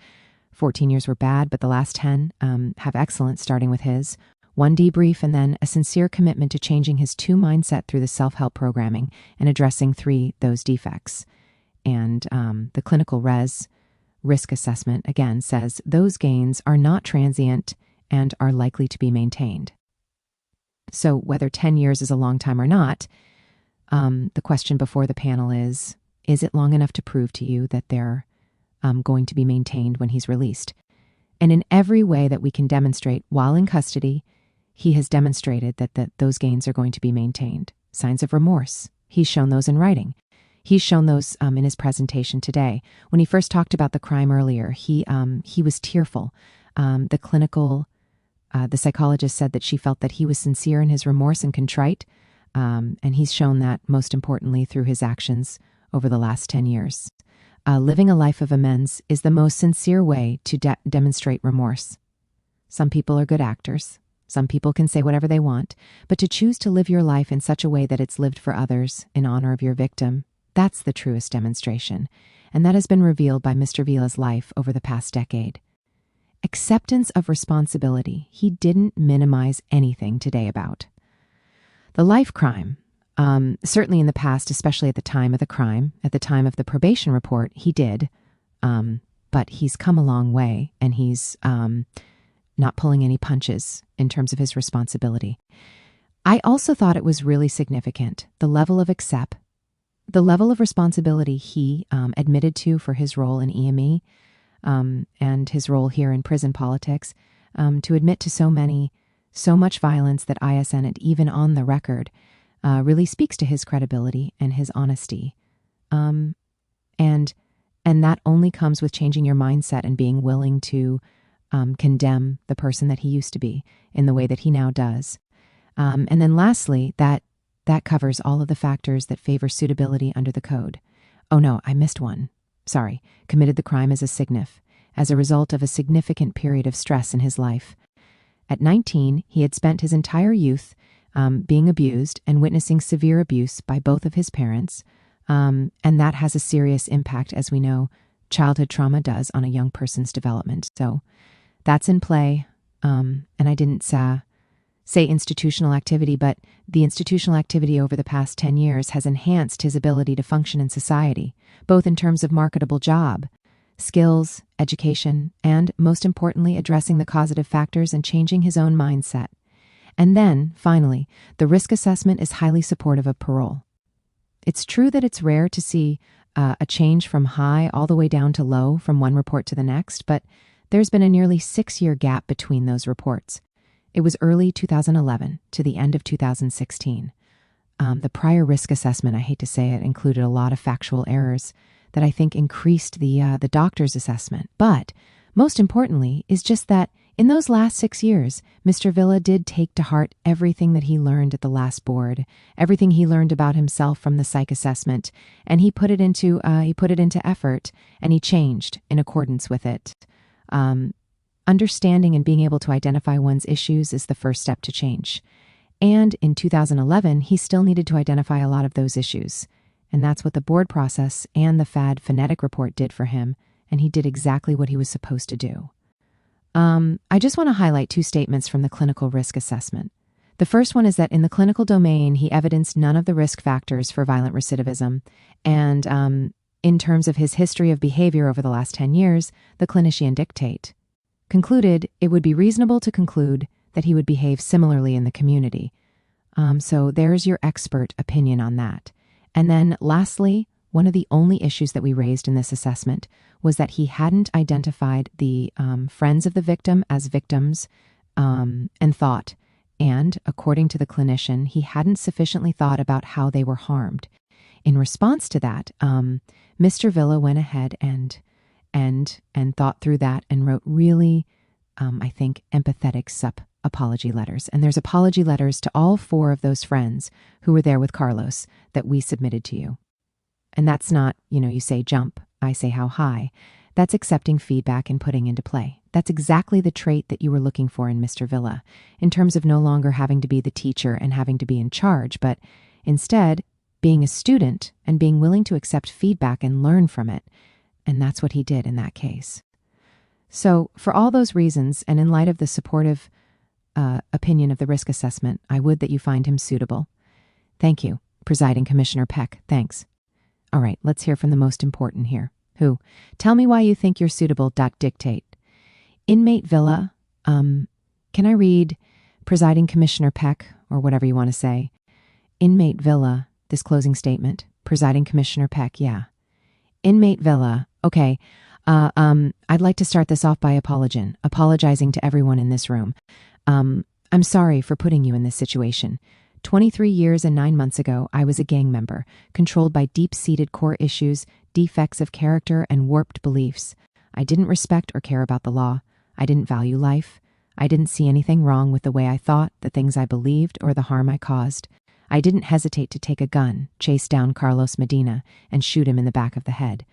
14 years were bad, but the last 10 have excellent, starting with his 1 debrief and then a sincere commitment to changing his 2 mindset through the self-help programming and addressing 3 those defects. And the clinical risk assessment, again, says those gains are not transient and are likely to be maintained. So whether 10 years is a long time or not, the question before the panel is it long enough to prove to you that there going to be maintained when he's released. And in every way that we can demonstrate while in custody, he has demonstrated that those gains are going to be maintained. Signs of remorse. He's shown those in writing. He's shown those in his presentation today. When he first talked about the crime earlier, he was tearful. The psychologist said that she felt that he was sincere in his remorse and contrite, and he's shown that most importantly through his actions over the last 10 years. Living a life of amends is the most sincere way to demonstrate remorse. Some people are good actors. Some people can say whatever they want, but to choose to live your life in such a way that it's lived for others in honor of your victim, that's the truest demonstration, and that has been revealed by Mr. Vila's life over the past decade. Acceptance of responsibility. He didn't minimize anything today about. The life crime. Certainly in the past, especially at the time of the crime, at the time of the probation report, he did. But he's come a long way, and he's not pulling any punches in terms of his responsibility. I also thought it was really significant, the level of responsibility he admitted to for his role in EME and his role here in prison politics, to admit to so much violence that ISN had even on the record, really speaks to his credibility and his honesty. And that only comes with changing your mindset and being willing to condemn the person that he used to be in the way that he now does. And then lastly, that covers all of the factors that favor suitability under the code. Oh no, I missed one. Sorry, committed the crime as a signif, as a result of a significant period of stress in his life. At 19, he had spent his entire youth being abused and witnessing severe abuse by both of his parents, and that has a serious impact, as we know childhood trauma does on a young person's development. So that's in play, and I didn't say institutional activity, but the institutional activity over the past 10 years has enhanced his ability to function in society, both in terms of marketable job, skills, education, and, most importantly, addressing the causative factors and changing his own mindset. And then, finally, the risk assessment is highly supportive of parole. It's true that it's rare to see a change from high all the way down to low from one report to the next, but there's been a nearly 6-year gap between those reports. It was early 2011 to the end of 2016. The prior risk assessment, I hate to say it, included a lot of factual errors that I think increased the doctor's assessment. But most importantly is just that in those last 6 years, Mr. Vila did take to heart everything that he learned at the last board, everything he learned about himself from the psych assessment, and he put it into effort, and he changed in accordance with it. Understanding and being able to identify one's issues is the first step to change. And in 2011, he still needed to identify a lot of those issues. And that's what the board process and the FAD phonetic report did for him, and he did exactly what he was supposed to do. I just want to highlight 2 statements from the clinical risk assessment. The first one is that in the clinical domain, he evidenced none of the risk factors for violent recidivism, and in terms of his history of behavior over the last 10 years, the clinician dictate concluded it would be reasonable to conclude that he would behave similarly in the community. So there's your expert opinion on that. And then lastly, one of the only issues that we raised in this assessment was that he hadn't identified the friends of the victim as victims and thought. And according to the clinician, he hadn't sufficiently thought about how they were harmed. In response to that, Mr. Vila went ahead and thought through that and wrote really, I think, empathetic apology letters. And there's apology letters to all 4 of those friends who were there with Carlos that we submitted to you. And that's not, you say jump, I say how high. That's accepting feedback and putting into play. That's exactly the trait that you were looking for in Mr. Vila, in terms of no longer having to be the teacher and having to be in charge, but instead being a student and being willing to accept feedback and learn from it. And that's what he did in that case. So for all those reasons, and in light of the supportive opinion of the risk assessment, I would that you find him suitable. Thank you, Presiding Commissioner Peck. Thanks. All right, let's hear from the most important here. Who? Tell me why you think you're suitable. Dictate. Inmate Vila. Can I read Presiding Commissioner Peck, or whatever you want to say? Inmate Vila, this closing statement. Presiding Commissioner Peck, yeah. Inmate Vila. Okay. I'd like to start this off by apologizing to everyone in this room. I'm sorry for putting you in this situation. 23 years and 9 months ago, I was a gang member, controlled by deep-seated core issues, defects of character, and warped beliefs. I didn't respect or care about the law. I didn't value life. I didn't see anything wrong with the way I thought, the things I believed, or the harm I caused. I didn't hesitate to take a gun, chase down Carlos Medina, and shoot him in the back of the head.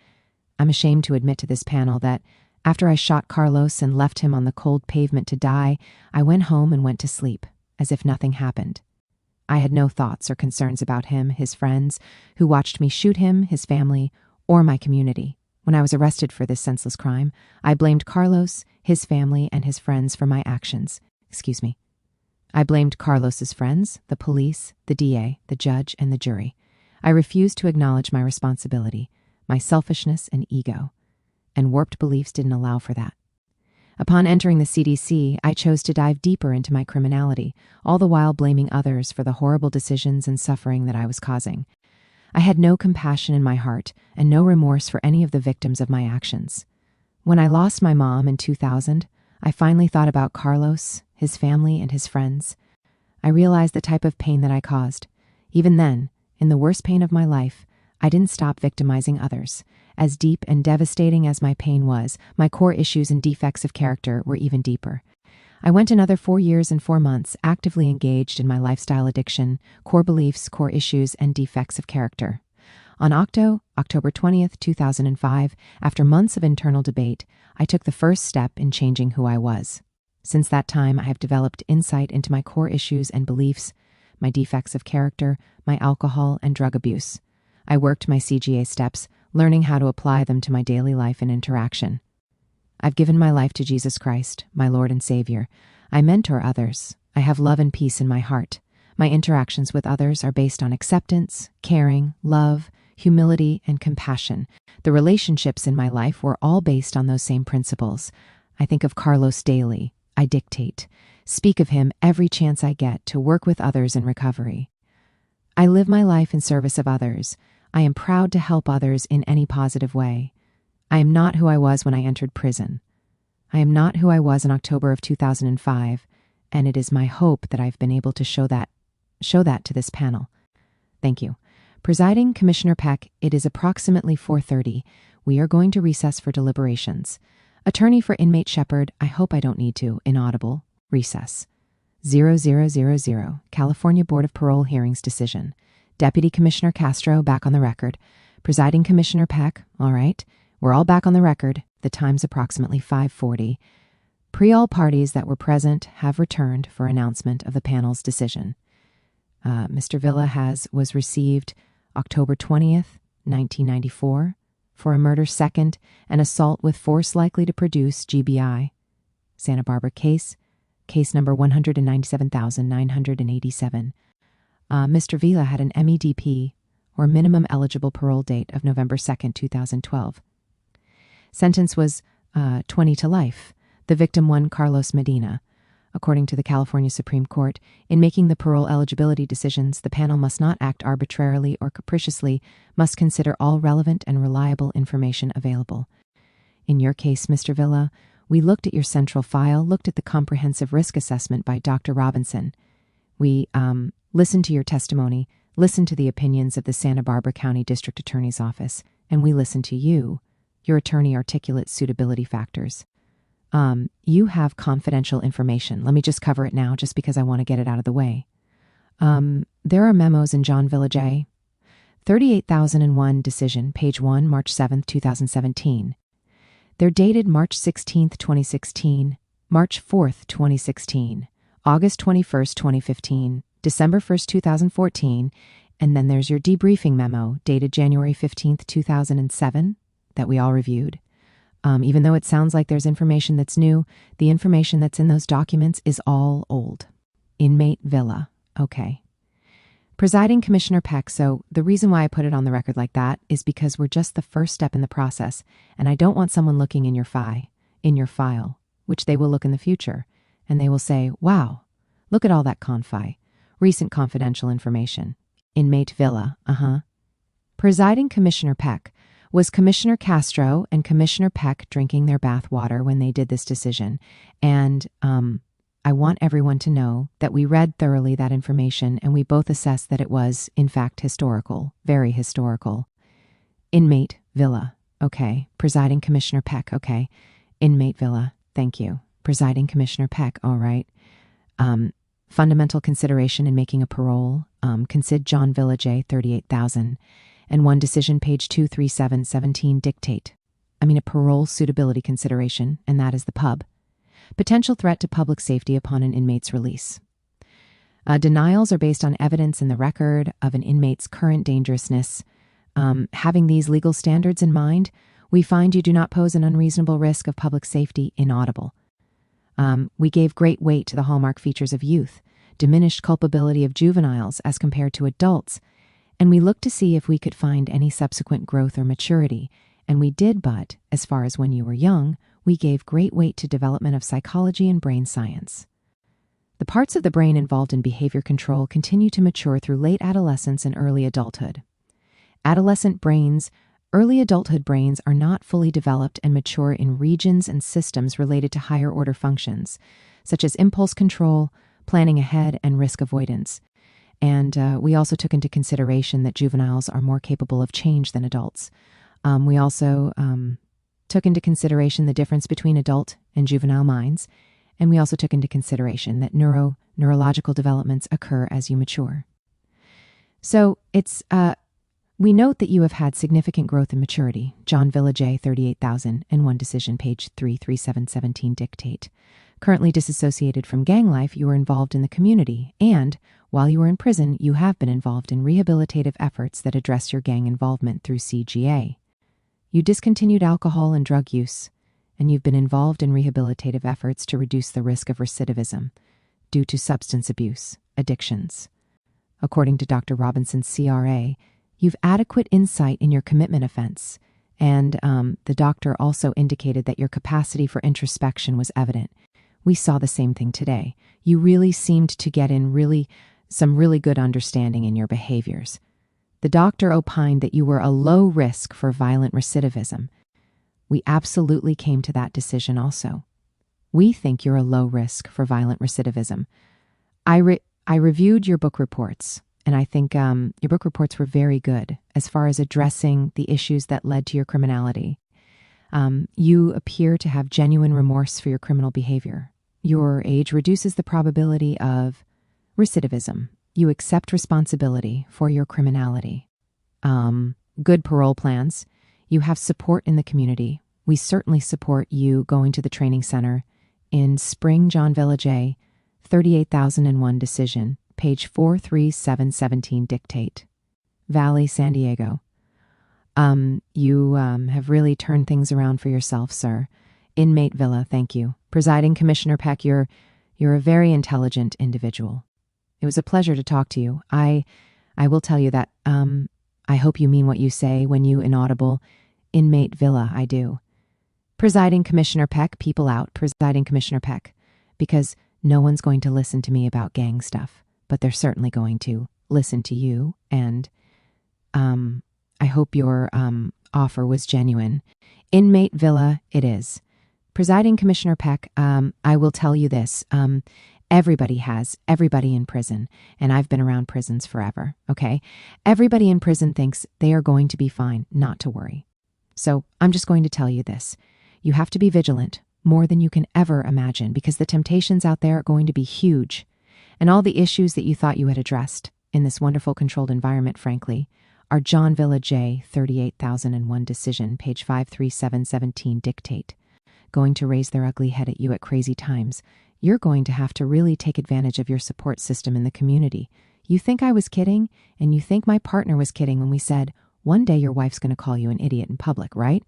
I'm ashamed to admit to this panel that after I shot Carlos and left him on the cold pavement to die, I went home and went to sleep, as if nothing happened. I had no thoughts or concerns about him, his friends, who watched me shoot him, his family, or my community. When I was arrested for this senseless crime, I blamed Carlos, his family, and his friends for my actions. I blamed Carlos's friends, the police, the DA, the judge, and the jury. I refused to acknowledge my responsibility, my selfishness and ego, and warped beliefs didn't allow for that. Upon entering the CDC, I chose to dive deeper into my criminality, all the while blaming others for the horrible decisions and suffering that I was causing. I had no compassion in my heart and no remorse for any of the victims of my actions. When I lost my mom in 2000, I finally thought about Carlos, his family, and his friends. I realized the type of pain that I caused. Even then, in the worst pain of my life, I didn't stop victimizing others. As deep and devastating as my pain was, my core issues and defects of character were even deeper. I went another 4 years and 4 months actively engaged in my lifestyle addiction, core beliefs, core issues, and defects of character. On October 20th, 2005, after months of internal debate, I took the first step in changing who I was. Since that time, I have developed insight into my core issues and beliefs, my defects of character, my alcohol and drug abuse. I worked my CGA steps, learning how to apply them to my daily life and interaction. I've given my life to Jesus Christ, my Lord and Savior. I mentor others. I have love and peace in my heart. My interactions with others are based on acceptance, caring, love, humility, and compassion. The relationships in my life were all based on those same principles. I think of Carlos daily. I dictate, speak of him every chance I get to work with others in recovery. I live my life in service of others. I am proud to help others in any positive way. I am not who I was when I entered prison. I am not who I was in October of 2005, and it is my hope that I've been able to show that to this panel. Thank you. Presiding Commissioner Peck, it is approximately 4:30. We are going to recess for deliberations. Attorney for Inmate Shepard, I hope I don't need to, inaudible, recess. 0000, California Board of Parole Hearings decision. Deputy Commissioner Castro, back on the record. Presiding Commissioner Peck, all right. We're all back on the record. The time's approximately 5:40. All parties that were present have returned for announcement of the panel's decision. Mr. Villa was received October 20th, 1994, for a murder second and assault with force likely to produce GBI. Santa Barbara case number 197,987. Mr. Villa had an MEDP, or minimum eligible parole date, of November 2nd, 2012. Sentence was 20 to life. The victim won Carlos Medina. According to the California Supreme Court, in making the parole eligibility decisions, the panel must not act arbitrarily or capriciously, must consider all relevant and reliable information available. In your case, Mr. Villa, we looked at your central file, looked at the comprehensive risk assessment by Dr. Robinson. We listened to your testimony, listened to the opinions of the Santa Barbara County District Attorney's Office, and we listened to you. Your attorney articulates suitability factors. You have confidential information. Let me just cover it now, just because I want to get it out of the way. There are memos in John Villa J. 38,001 decision, page 1, March 7th, 2017. They're dated March 16th, 2016, March 4th, 2016, August 21st, 2015, December 1st, 2014, and then there's your debriefing memo dated January 15th, 2007 that we all reviewed. Even though it sounds like there's information that's new, the information that's in those documents is all old. Inmate Villa. Okay. Presiding Commissioner Peck, so the reason why I put it on the record like that is because we're just the first step in the process, and I don't want someone looking in your file, which they will look in the future, and they will say, wow, look at all that recent confidential information. Inmate Villa, Presiding Commissioner Peck, Was Commissioner Castro and Commissioner Peck drinking their bath water when they did this decision? And I want everyone to know that we read thoroughly that information and we both assessed that it was, in fact, historical, very historical. Inmate Villa, okay. Presiding Commissioner Peck, okay. Inmate Villa, thank you. Presiding Commissioner Peck, all right. Fundamental consideration in making a parole, Consid John Villa J38001 decision, page 23717, dictate. A parole suitability consideration, and that is the pub. Potential threat to public safety upon an inmate's release. Denials are based on evidence in the record of an inmate's current dangerousness. Having these legal standards in mind, we find you do not pose an unreasonable risk of public safety. Inaudible. We gave great weight to the hallmark features of youth, diminished culpability of juveniles as compared to adults, and we looked to see if we could find any subsequent growth or maturity, and we did, but, as far as when you were young, we gave great weight to development of psychology and brain science. The parts of the brain involved in behavior control continue to mature through late adolescence and early adulthood. Early adulthood brains are not fully developed and mature in regions and systems related to higher order functions, such as impulse control, planning ahead, and risk avoidance. And we also took into consideration that juveniles are more capable of change than adults. We also took into consideration the difference between adult and juvenile minds, and we also took into consideration that neurological developments occur as you mature. So we note that you have had significant growth and maturity. John Villa J38001 decision, page 33717, dictate. Currently disassociated from gang life, you were involved in the community, and while you were in prison, you have been involved in rehabilitative efforts that address your gang involvement through CGA. You discontinued alcohol and drug use, and you've been involved in rehabilitative efforts to reduce the risk of recidivism due to substance abuse, addictions. According to Dr. Robinson's CRA, you've adequate insight in your commitment offense, and the doctor also indicated that your capacity for introspection was evident. We saw the same thing today. You really seemed to get in some really good understanding in your behaviors. The doctor opined that you were a low risk for violent recidivism. We absolutely came to that decision also. We think you're a low risk for violent recidivism. I reviewed your book reports, and I think your book reports were very good as far as addressing the issues that led to your criminality. You appear to have genuine remorse for your criminal behavior. Your age reduces the probability of recidivism. You accept responsibility for your criminality. Good parole plans. You have support in the community. We certainly support you going to the training center in spring. John Villa J. 38001 decision, page 43717, dictate. Valley, San Diego. You have really turned things around for yourself, sir. Inmate Villa, thank you. Presiding Commissioner Peck, you're a very intelligent individual. It was a pleasure to talk to you. I will tell you that I hope you mean what you say when you inaudible. Inmate Villa, I do. Presiding Commissioner Peck, people out. Presiding Commissioner Peck, because no one's going to listen to me about gang stuff, but they're certainly going to listen to you, and I hope your offer was genuine. Inmate Villa, it is. Presiding Commissioner Peck, I will tell you this. Everybody in prison, and I've been around prisons forever, okay? Everybody in prison thinks they are going to be fine, not to worry. So I'm just going to tell you this. You have to be vigilant, more than you can ever imagine, because the temptations out there are going to be huge. And all the issues that you thought you had addressed in this wonderful controlled environment, frankly, are John Villa J. 38001 decision, page 53717, dictate. Going to raise their ugly head at you at crazy times. You're going to have to really take advantage of your support system in the community. You think I was kidding, and you think my partner was kidding when we said, one day your wife's going to call you an idiot in public, right?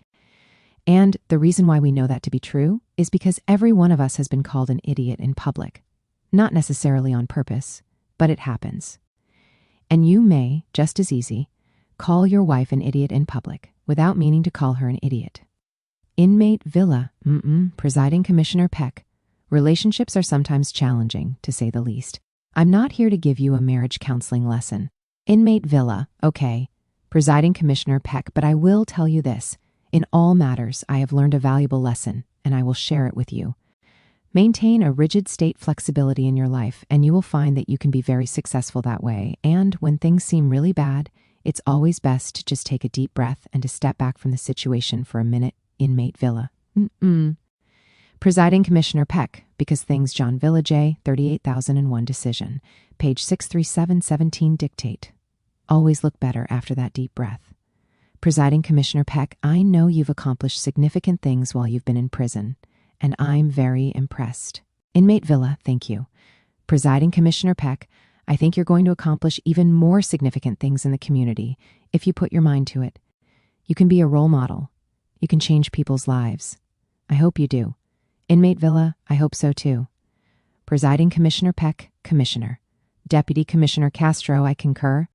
And the reason why we know that to be true is because every one of us has been called an idiot in public. Not necessarily on purpose, but it happens. And you may, just as easy, call your wife an idiot in public without meaning to call her an idiot. Inmate Villa, Presiding Commissioner Peck. Relationships are sometimes challenging, to say the least. I'm not here to give you a marriage counseling lesson. Inmate Villa, okay. Presiding Commissioner Peck, but I will tell you this. In all matters, I have learned a valuable lesson, and I will share it with you. Maintain a rigid state flexibility in your life, and you will find that you can be very successful that way. And when things seem really bad, it's always best to just take a deep breath and to step back from the situation for a minute. Inmate Villa. Presiding Commissioner Peck, because things John Villa J38001 decision. Page 63717 dictate. Always look better after that deep breath. Presiding Commissioner Peck, I know you've accomplished significant things while you've been in prison, and I'm very impressed. Inmate Villa, thank you. Presiding Commissioner Peck, I think you're going to accomplish even more significant things in the community if you put your mind to it. You can be a role model. You can change people's lives. I hope you do. Inmate Villa, I hope so too. Presiding Commissioner Peck, Commissioner. Deputy Commissioner Castro, I concur.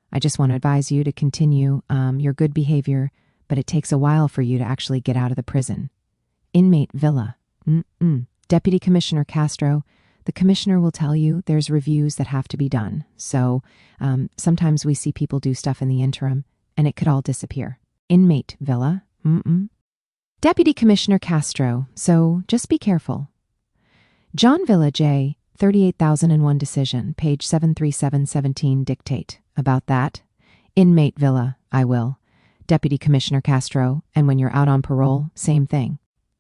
I just want to advise you to continue your good behavior, but it takes a while for you to actually get out of the prison. Inmate Villa. Deputy Commissioner Castro, the commissioner will tell you there's reviews that have to be done. So sometimes we see people do stuff in the interim, and it could all disappear. Inmate Villa. Deputy Commissioner Castro, so just be careful. John Villa J38001 decision, page 73717 dictate. About that. Inmate Villa, I will. Deputy Commissioner Castro, and when you're out on parole, same thing.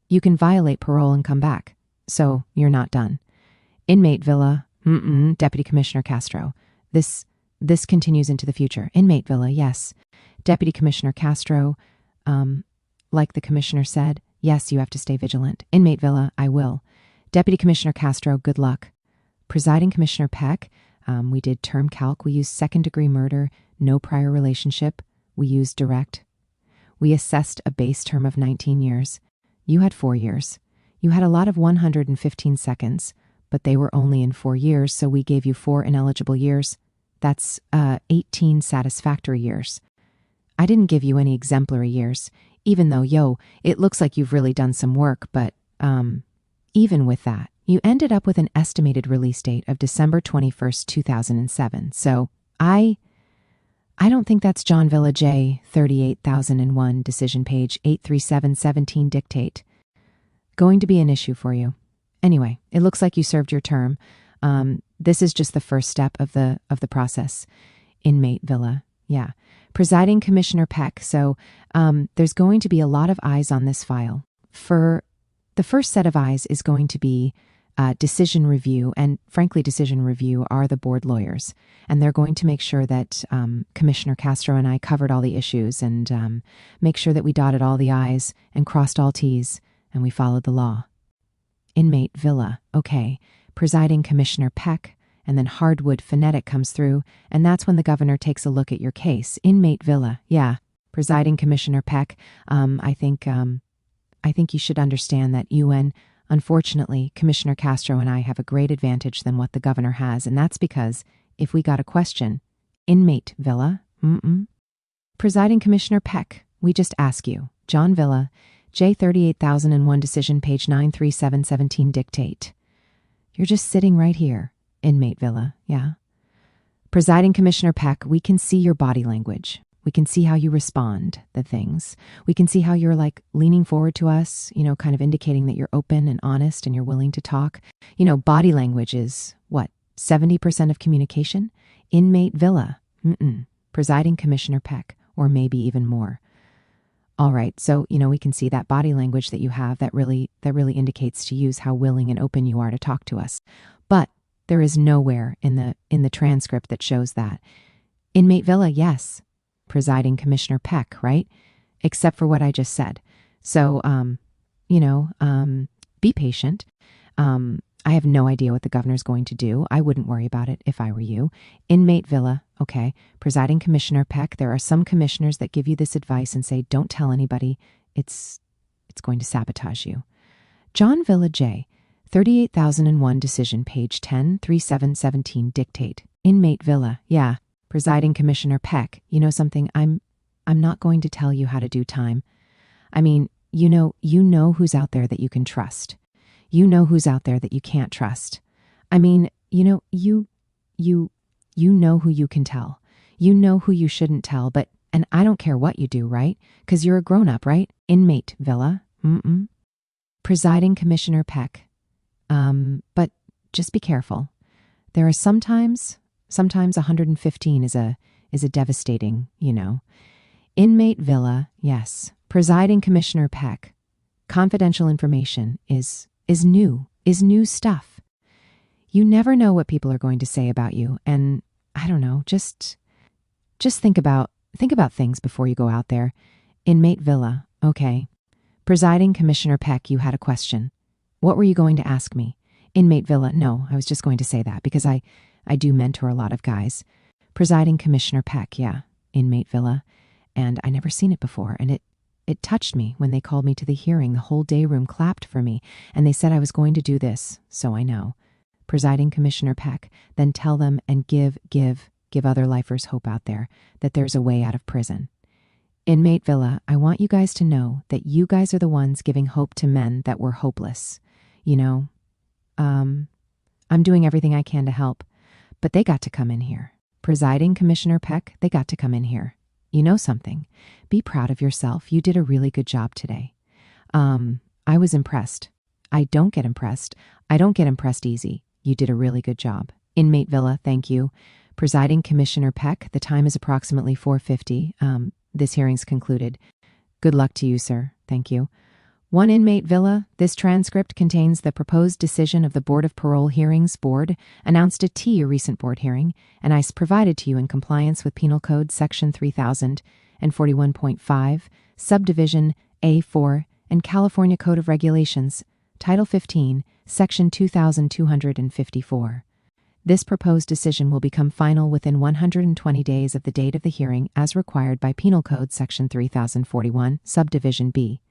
You can violate parole and come back, so you're not done. Inmate Villa, Deputy Commissioner Castro. This continues into the future. Inmate Villa, yes. Deputy Commissioner Castro, like the commissioner said, yes, you have to stay vigilant. Inmate Villa, I will. Deputy Commissioner Castro, good luck. Presiding Commissioner Peck, we did term calc. We used second-degree murder, no prior relationship. We used direct. We assessed a base term of 19 years. You had 4 years. You had a lot of 115 seconds, but they were only in 4 years, so we gave you 4 ineligible years. That's 18 satisfactory years. I didn't give you any exemplary years, even though, it looks like you've really done some work, but even with that, you ended up with an estimated release date of December 21st, 2007. So I don't think that's John Villa J38001 decision, page 83717 dictate. Going to be an issue for you. Anyway, it looks like you served your term. This is just the first step of the process. Inmate Villa. Yeah. Presiding Commissioner Peck. So there's going to be a lot of eyes on this file. For the first set of eyes is going to be decision review, and frankly, decision review are the board lawyers, and they're going to make sure that Commissioner Castro and I covered all the issues and make sure that we dotted all the I's and crossed all T's, and we followed the law. Inmate Villa, okay. Presiding Commissioner Peck, and then hardwood phonetic comes through, and that's when the governor takes a look at your case. Inmate Villa, yeah. Presiding Commissioner Peck, I think you should understand that unfortunately, Commissioner Castro and I have a great advantage than what the governor has, and that's because if we got a question, Inmate Villa, Presiding Commissioner Peck, we just ask you. John Villa, J38001 decision, page 93717 dictate. You're just sitting right here. Inmate Villa, yeah. Presiding Commissioner Peck, we can see your body language. We can see how you respond to things. We can see how you're like leaning forward to us, kind of indicating that you're open and honest and you're willing to talk. Body language is what, 70% of communication? Inmate Villa, Presiding Commissioner Peck, or maybe even more. All right, so, we can see that body language that you have that really indicates to use how willing and open you are to talk to us. But there is nowhere in the transcript that shows that. Inmate Villa, yes. Presiding Commissioner Peck, right? Except for what I just said. So, be patient. I have no idea what the governor's going to do. I wouldn't worry about it if I were you. Inmate Villa, okay. Presiding Commissioner Peck, there are some commissioners that give you this advice and say, don't tell anybody. It's going to sabotage you. John Villa J, 38001 decision, page 103717 dictate. Inmate Villa, yeah. Presiding Commissioner Peck, you know something? I'm not going to tell you how to do time. I mean, you know who's out there that you can trust. You know who's out there that you can't trust. I mean, you know who you can tell. You know who you shouldn't tell, but And I don't care what you do, right? 'Cause you're a grown-up, right? Inmate Villa. Presiding Commissioner Peck. But just be careful. There are sometimes 115 is a devastating, Inmate Villa, yes. Presiding Commissioner Peck. Confidential information is new stuff. You never know what people are going to say about you, and I don't know, just think about things before you go out there. Inmate Villa, okay. Presiding Commissioner Peck, you had a question. What were you going to ask me? Inmate Villa, no, I was just going to say that because I do mentor a lot of guys. Presiding Commissioner Peck, yeah, Inmate Villa, and I never seen it before, and it touched me when they called me to the hearing. The whole day room clapped for me, and they said I was going to do this, so I know. Presiding Commissioner Peck, then tell them and give other lifers hope out there that there's a way out of prison. Inmate Villa, I want you guys to know that you guys are the ones giving hope to men that were hopeless. I'm doing everything I can to help, but they got to come in here. Presiding Commissioner Peck, they got to come in here. You know something? Be proud of yourself. You did a really good job today. I was impressed. I don't get impressed easy. You did a really good job. Inmate Villa, thank you. Presiding Commissioner Peck, the time is approximately 4:50. This hearing's concluded. Good luck to you, sir. Thank you. One Inmate Villa, this transcript contains the proposed decision of the Board of Parole Hearings Board, announced at a recent board hearing, and I provided to you in compliance with Penal Code Section 3041.5, Subdivision A4, and California Code of Regulations, Title 15, Section 2254. This proposed decision will become final within 120 days of the date of the hearing as required by Penal Code Section 3041, Subdivision B.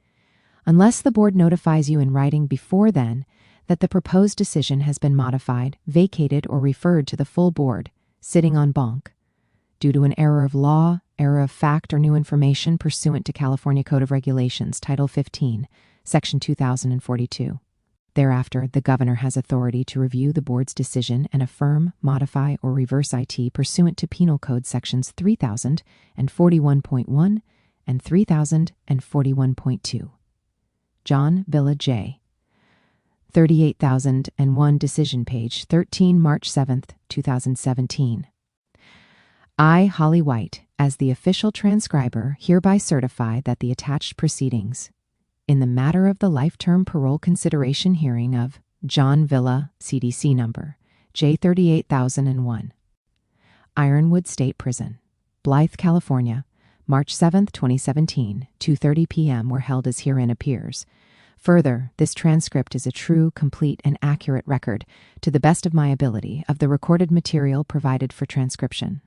Unless the board notifies you in writing before then that the proposed decision has been modified, vacated, or referred to the full board, sitting en banc, due to an error of law, error of fact, or new information pursuant to California Code of Regulations, Title 15, Section 2042. Thereafter, the governor has authority to review the board's decision and affirm, modify, or reverse IT pursuant to Penal Code Sections 3041.1 and 3041.2. John Villa J. 38001 Decision Page 13 March 7th, 2017. I, Holly White, as the official transcriber, hereby certify that the attached proceedings in the matter of the life-term parole consideration hearing of John Villa, CDC number J38001, Ironwood State Prison, Blythe, California, March 7th, 2017, 2:30 p.m. were held as herein appears. Further, this transcript is a true, complete, and accurate record, to the best of my ability, of the recorded material provided for transcription.